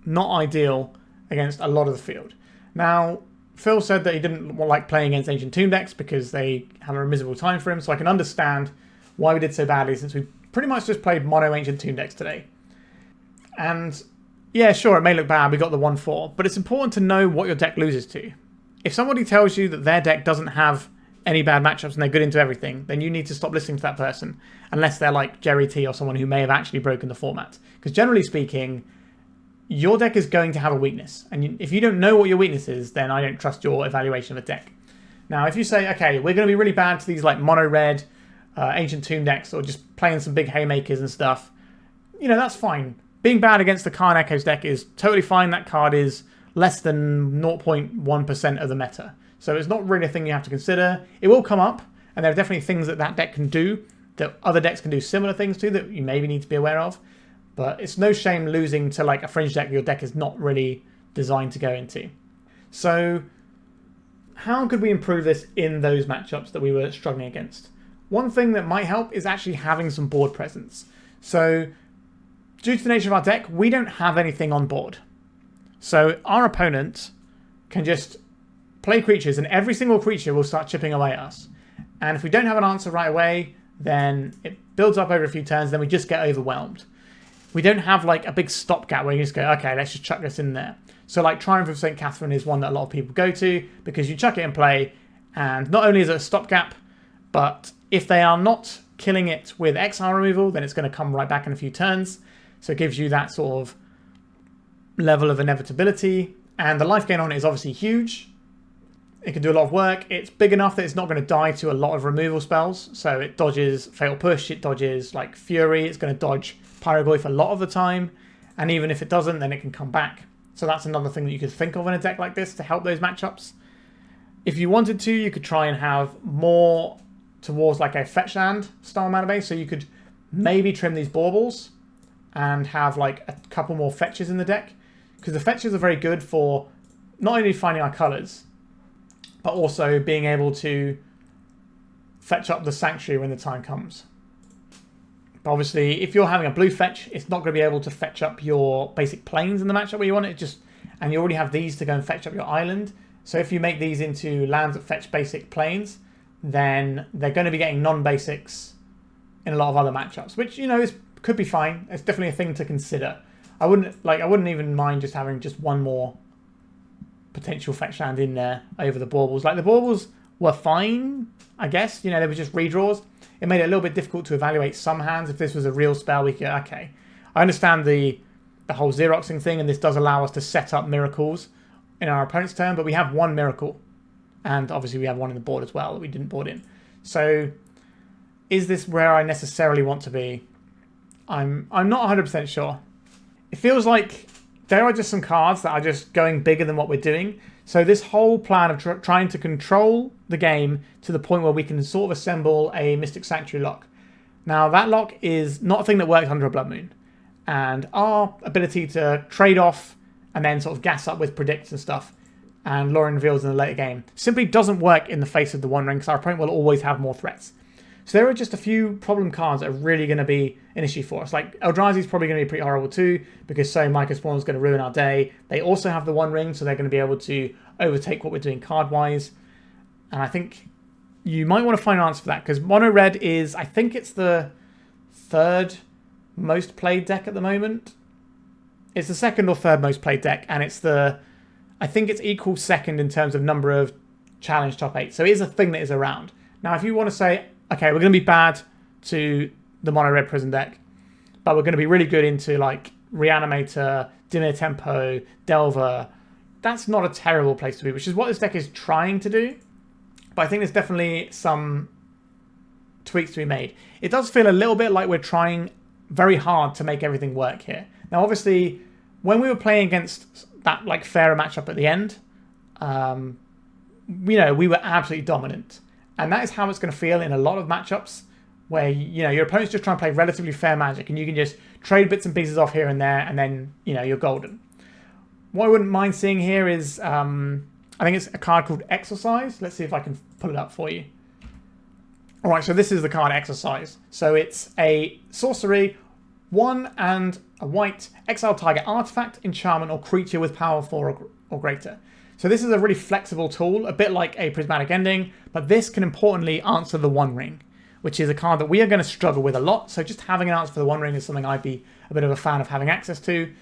not ideal against a lot of the field. Now, Phil said that he didn't like playing against Ancient Tomb decks because they have a miserable time for him. So I can understand why we did so badly since we pretty much just played mono Ancient Tomb decks today. And yeah, sure, it may look bad, we got the 1/4, but it's important to know what your deck loses to. If somebody tells you that their deck doesn't have any bad matchups and they're good into everything, then you need to stop listening to that person, unless they're like Jerry T or someone who may have actually broken the format. Because generally speaking, your deck is going to have a weakness. And if you don't know what your weakness is, then I don't trust your evaluation of a deck. Now, if you say, okay, we're going to be really bad to these like mono-red, Ancient Tomb decks, or just playing some big haymakers and stuff, you know, that's fine. Being bad against the Karn Echoes deck is totally fine. That card is less than 0.1% of the meta. So it's not really a thing you have to consider. It will come up, and there are definitely things that that deck can do that other decks can do similar things to that you maybe need to be aware of. But it's no shame losing to like a fringe deck your deck is not really designed to go into. So how could we improve this in those matchups that we were struggling against? One thing that might help is actually having some board presence. So due to the nature of our deck, we don't have anything on board. So our opponent can just play creatures and every single creature will start chipping away at us. And if we don't have an answer right away, then it builds up over a few turns, then we just get overwhelmed. We don't have like a big stopgap where you just go, okay, let's just chuck this in there. So like Triumph of St. Catherine is one that a lot of people go to because you chuck it in play, and not only is it a stopgap, but if they are not killing it with exile removal, then it's going to come right back in a few turns. So it gives you that sort of level of inevitability. And the life gain on it is obviously huge. It can do a lot of work. It's big enough that it's not going to die to a lot of removal spells. So it dodges Fatal Push, it dodges like Fury, it's going to dodge Pyroglyph a lot of the time. And even if it doesn't, then it can come back. So that's another thing that you could think of in a deck like this to help those matchups. If you wanted to, you could try and have more towards like a fetch land style mana base. So you could maybe trim these baubles and have like a couple more fetches in the deck. Because the fetches are very good for not only finding our colours, but also being able to fetch up the Sanctuary when the time comes. But obviously, if you're having a blue fetch, it's not going to be able to fetch up your basic planes in the matchup where you want it. And you already have these to go and fetch up your island. So if you make these into lands that fetch basic planes, then they're going to be getting non-basics in a lot of other matchups, which, you know, could be fine. It's definitely a thing to consider. I wouldn't even mind just having just one more potential fetch land in there over the baubles. Like the baubles were fine, I guess. You know, they were just redraws. It made it a little bit difficult to evaluate some hands. If this was a real spell, we could, okay. I understand the whole Xeroxing thing, and this does allow us to set up miracles in our opponent's turn, but we have one miracle. And obviously we have one in the board as well that we didn't board in. So is this where I necessarily want to be? I'm not 100% sure. It feels like there are just some cards that are just going bigger than what we're doing. So this whole plan of trying to control the game to the point where we can sort of assemble a Mystic Sanctuary lock. Now that lock is not a thing that works under a Blood Moon. And our ability to trade off and then sort of gas up with predicts and stuff and Lórien Revealed in the later game simply doesn't work in the face of the One Ring because our opponent will always have more threats. So there are just a few problem cards that are really going to be an issue for us. Like Eldrazi is probably going to be pretty horrible too because so Mycospawn is going to ruin our day. They also have the One Ring, so they're going to be able to overtake what we're doing card-wise. And I think you might want to find an answer for that because Mono Red is, I think it's the third most played deck at the moment. It's the second or third most played deck, and it's I think it's equal second in terms of number of challenge top 8. So it is a thing that is around. Now, if you want to say, okay, we're going to be bad to the Mono Red Prison deck, but we're going to be really good into like Reanimator, Dimir Tempo, Delver, that's not a terrible place to be, which is what this deck is trying to do. But I think there's definitely some tweaks to be made. It does feel a little bit like we're trying very hard to make everything work here. Now, obviously, when we were playing against that like fairer matchup at the end, you know, we were absolutely dominant. And that is how it's going to feel in a lot of matchups where, you know, your opponent's just trying to play relatively fair Magic and you can just trade bits and pieces off here and there and then, you know, you're golden. What I wouldn't mind seeing here is, I think it's a card called Exercise. Let's see if I can pull it up for you. All right, so this is the card Exercise. So it's a sorcery, 1 and a white, exile target artifact, enchantment, or creature with power 4 or greater. So this is a really flexible tool, a bit like a Prismatic Ending, but this can importantly answer the One Ring, which is a card that we are going to struggle with a lot. So just having an answer for the One Ring is something I'd be a bit of a fan of having access to.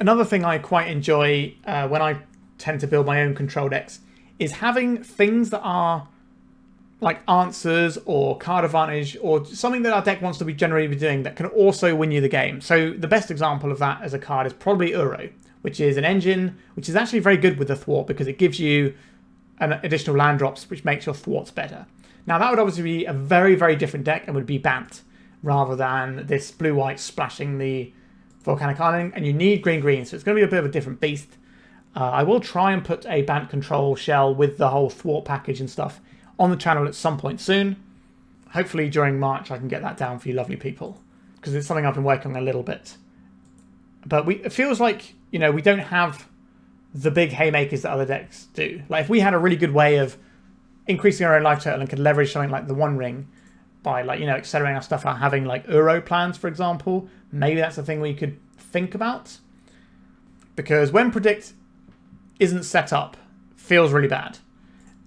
Another thing I quite enjoy when I tend to build my own control decks is having things that are like answers or card advantage or something that our deck wants to be generally be doing that can also win you the game. So the best example of that as a card is probably Uro, which is an engine, which is actually very good with the Thwart because it gives you an additional land drops, which makes your Thwarts better. Now that would obviously be a very, very different deck and would be Bant rather than this blue-white splashing the Volcanic Island, and you need green-green, so it's going to be a bit of a different beast. I will try and put a Bant control shell with the whole Thwart package and stuff on the channel at some point soon. Hopefully during March I can get that down for you lovely people, because it's something I've been working on a little bit. But it feels like, you know, we don't have the big haymakers that other decks do. Like if we had a really good way of increasing our own life total and could leverage something like the One Ring by, like, you know, accelerating our stuff out, having like Uro plans, for example, maybe that's a thing we could think about. Because when Predict isn't set up, feels really bad.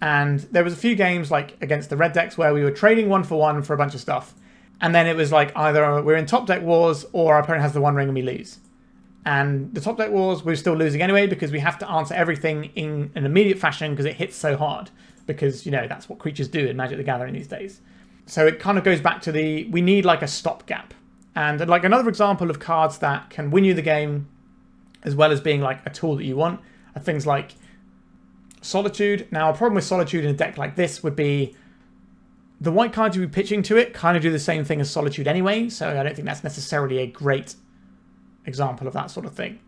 And there was a few games like against the red decks where we were trading 1-for-1 for a bunch of stuff. And then it was like either we're in top deck wars or our opponent has the One Ring and we lose. And the top deck wars, we're still losing anyway because we have to answer everything in an immediate fashion because it hits so hard. Because, you know, that's what creatures do in Magic the Gathering these days. So it kind of goes back to we need like a stopgap. And like another example of cards that can win you the game as well as being like a tool that you want are things like Solitude. Now, a problem with Solitude in a deck like this would be the white cards you'd be pitching to it kind of do the same thing as Solitude anyway, so I don't think that's necessarily a great example of that sort of thing.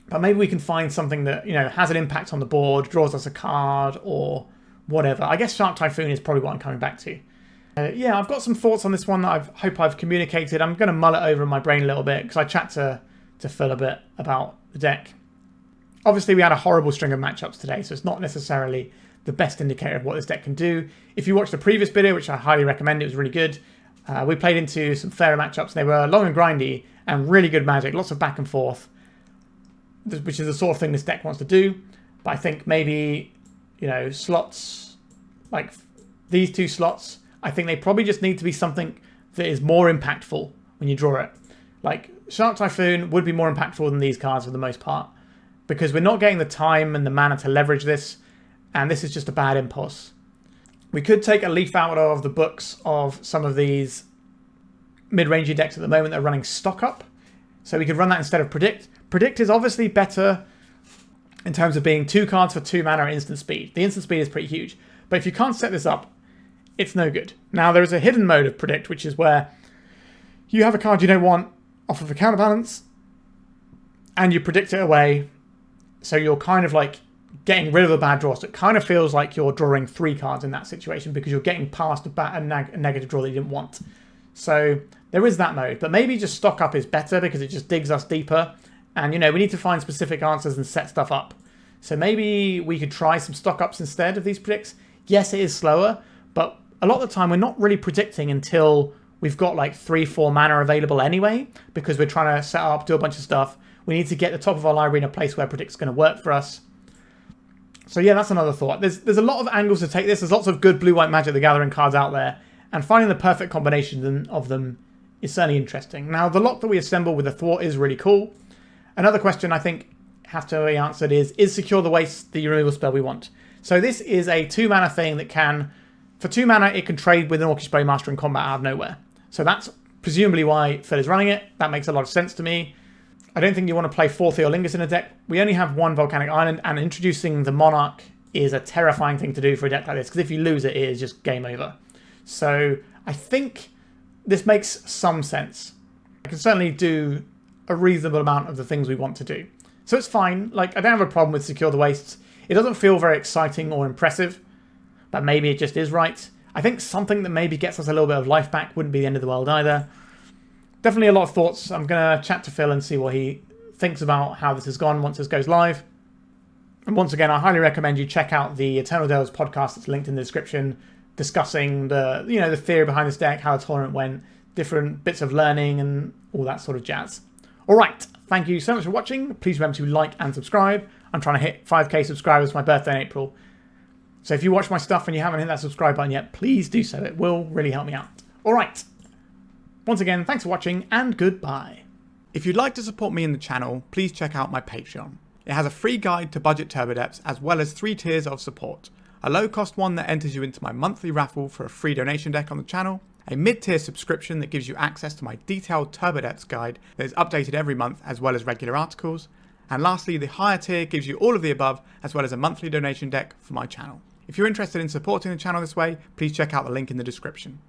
But maybe we can find something that, you know, has an impact on the board, draws us a card, or whatever. I guess Shark Typhoon is probably what I'm coming back to. Yeah, I've got some thoughts on this one that I hope I've communicated. I'm going to mull it over in my brain a little bit because I chat to Phil a bit about the deck. Obviously, we had a horrible string of matchups today, so it's not necessarily the best indicator of what this deck can do. If you watched the previous video, which I highly recommend, it was really good. We played into some fairer matchups. They were long and grindy and really good Magic, lots of back and forth, which is the sort of thing this deck wants to do. But I think maybe, you know, slots, like these two slots, I think they probably just need to be something that is more impactful when you draw it. Like Shark Typhoon would be more impactful than these cards for the most part, because we're not getting the time and the mana to leverage this, and this is just a bad impulse. We could take a leaf out of the books of some of these mid-rangey decks at the moment that are running Stock Up, so we could run that instead of Predict. Predict is obviously better in terms of being 2 cards for 2 mana at instant speed. The instant speed is pretty huge, but if you can't set this up, it's no good. Now, there is a hidden mode of Predict, which is where you have a card you don't want off of a counterbalance, and you predict it away. So you're kind of like getting rid of a bad draw. So it kind of feels like you're drawing 3 cards in that situation because you're getting past a negative draw that you didn't want. So there is that mode. But maybe just Stock Up is better because it just digs us deeper. And, you know, we need to find specific answers and set stuff up. So maybe we could try some Stock Ups instead of these predicts. Yes, it is slower, but a lot of the time we're not really predicting until we've got like 3-4 mana available anyway, because we're trying to set up, do a bunch of stuff. We need to get the top of our library in a place where Predict's going to work for us. So yeah, that's another thought. There's a lot of angles to take this. There's lots of good blue-white Magic the Gathering cards out there, and finding the perfect combination of them is certainly interesting. Now, the lot that we assemble with the Thwart is really cool. Another question I think has to be answered is Secure the Waste the removal spell we want? So this is a 2 mana thing that can, for 2 mana, it can trade with an Orcish Bowmaster in combat out of nowhere. So that's presumably why Phil is running it. That makes a lot of sense to me. I don't think you want to play 4 Theolingus in a deck. We only have 1 Volcanic Island, and introducing the Monarch is a terrifying thing to do for a deck like this, because if you lose it, it is just game over. So I think this makes some sense. I can certainly do a reasonable amount of the things we want to do. So it's fine. Like, I don't have a problem with Secure the Wastes. It doesn't feel very exciting or impressive, but maybe it just is right. I think something that maybe gets us a little bit of life back wouldn't be the end of the world either. Definitely a lot of thoughts. I'm going to chat to Phil and see what he thinks about how this has gone once this goes live. And once again, I highly recommend you check out the Eternal Delves podcast that's linked in the description, discussing the theory behind this deck, how the tournament went, different bits of learning and all that sort of jazz. All right, thank you so much for watching. Please remember to like and subscribe. I'm trying to hit 5k subscribers for my birthday in April. So if you watch my stuff and you haven't hit that subscribe button yet, please do so. It will really help me out. All right. Once again, thanks for watching and goodbye. If you'd like to support me in the channel, please check out my Patreon. It has a free guide to budget turbo depths as well as 3 tiers of support. A low cost one that enters you into my monthly raffle for a free donation deck on the channel, a mid-tier subscription that gives you access to my detailed turbo depths guide that is updated every month as well as regular articles, and lastly the higher tier gives you all of the above as well as a monthly donation deck for my channel. If you're interested in supporting the channel this way, please check out the link in the description.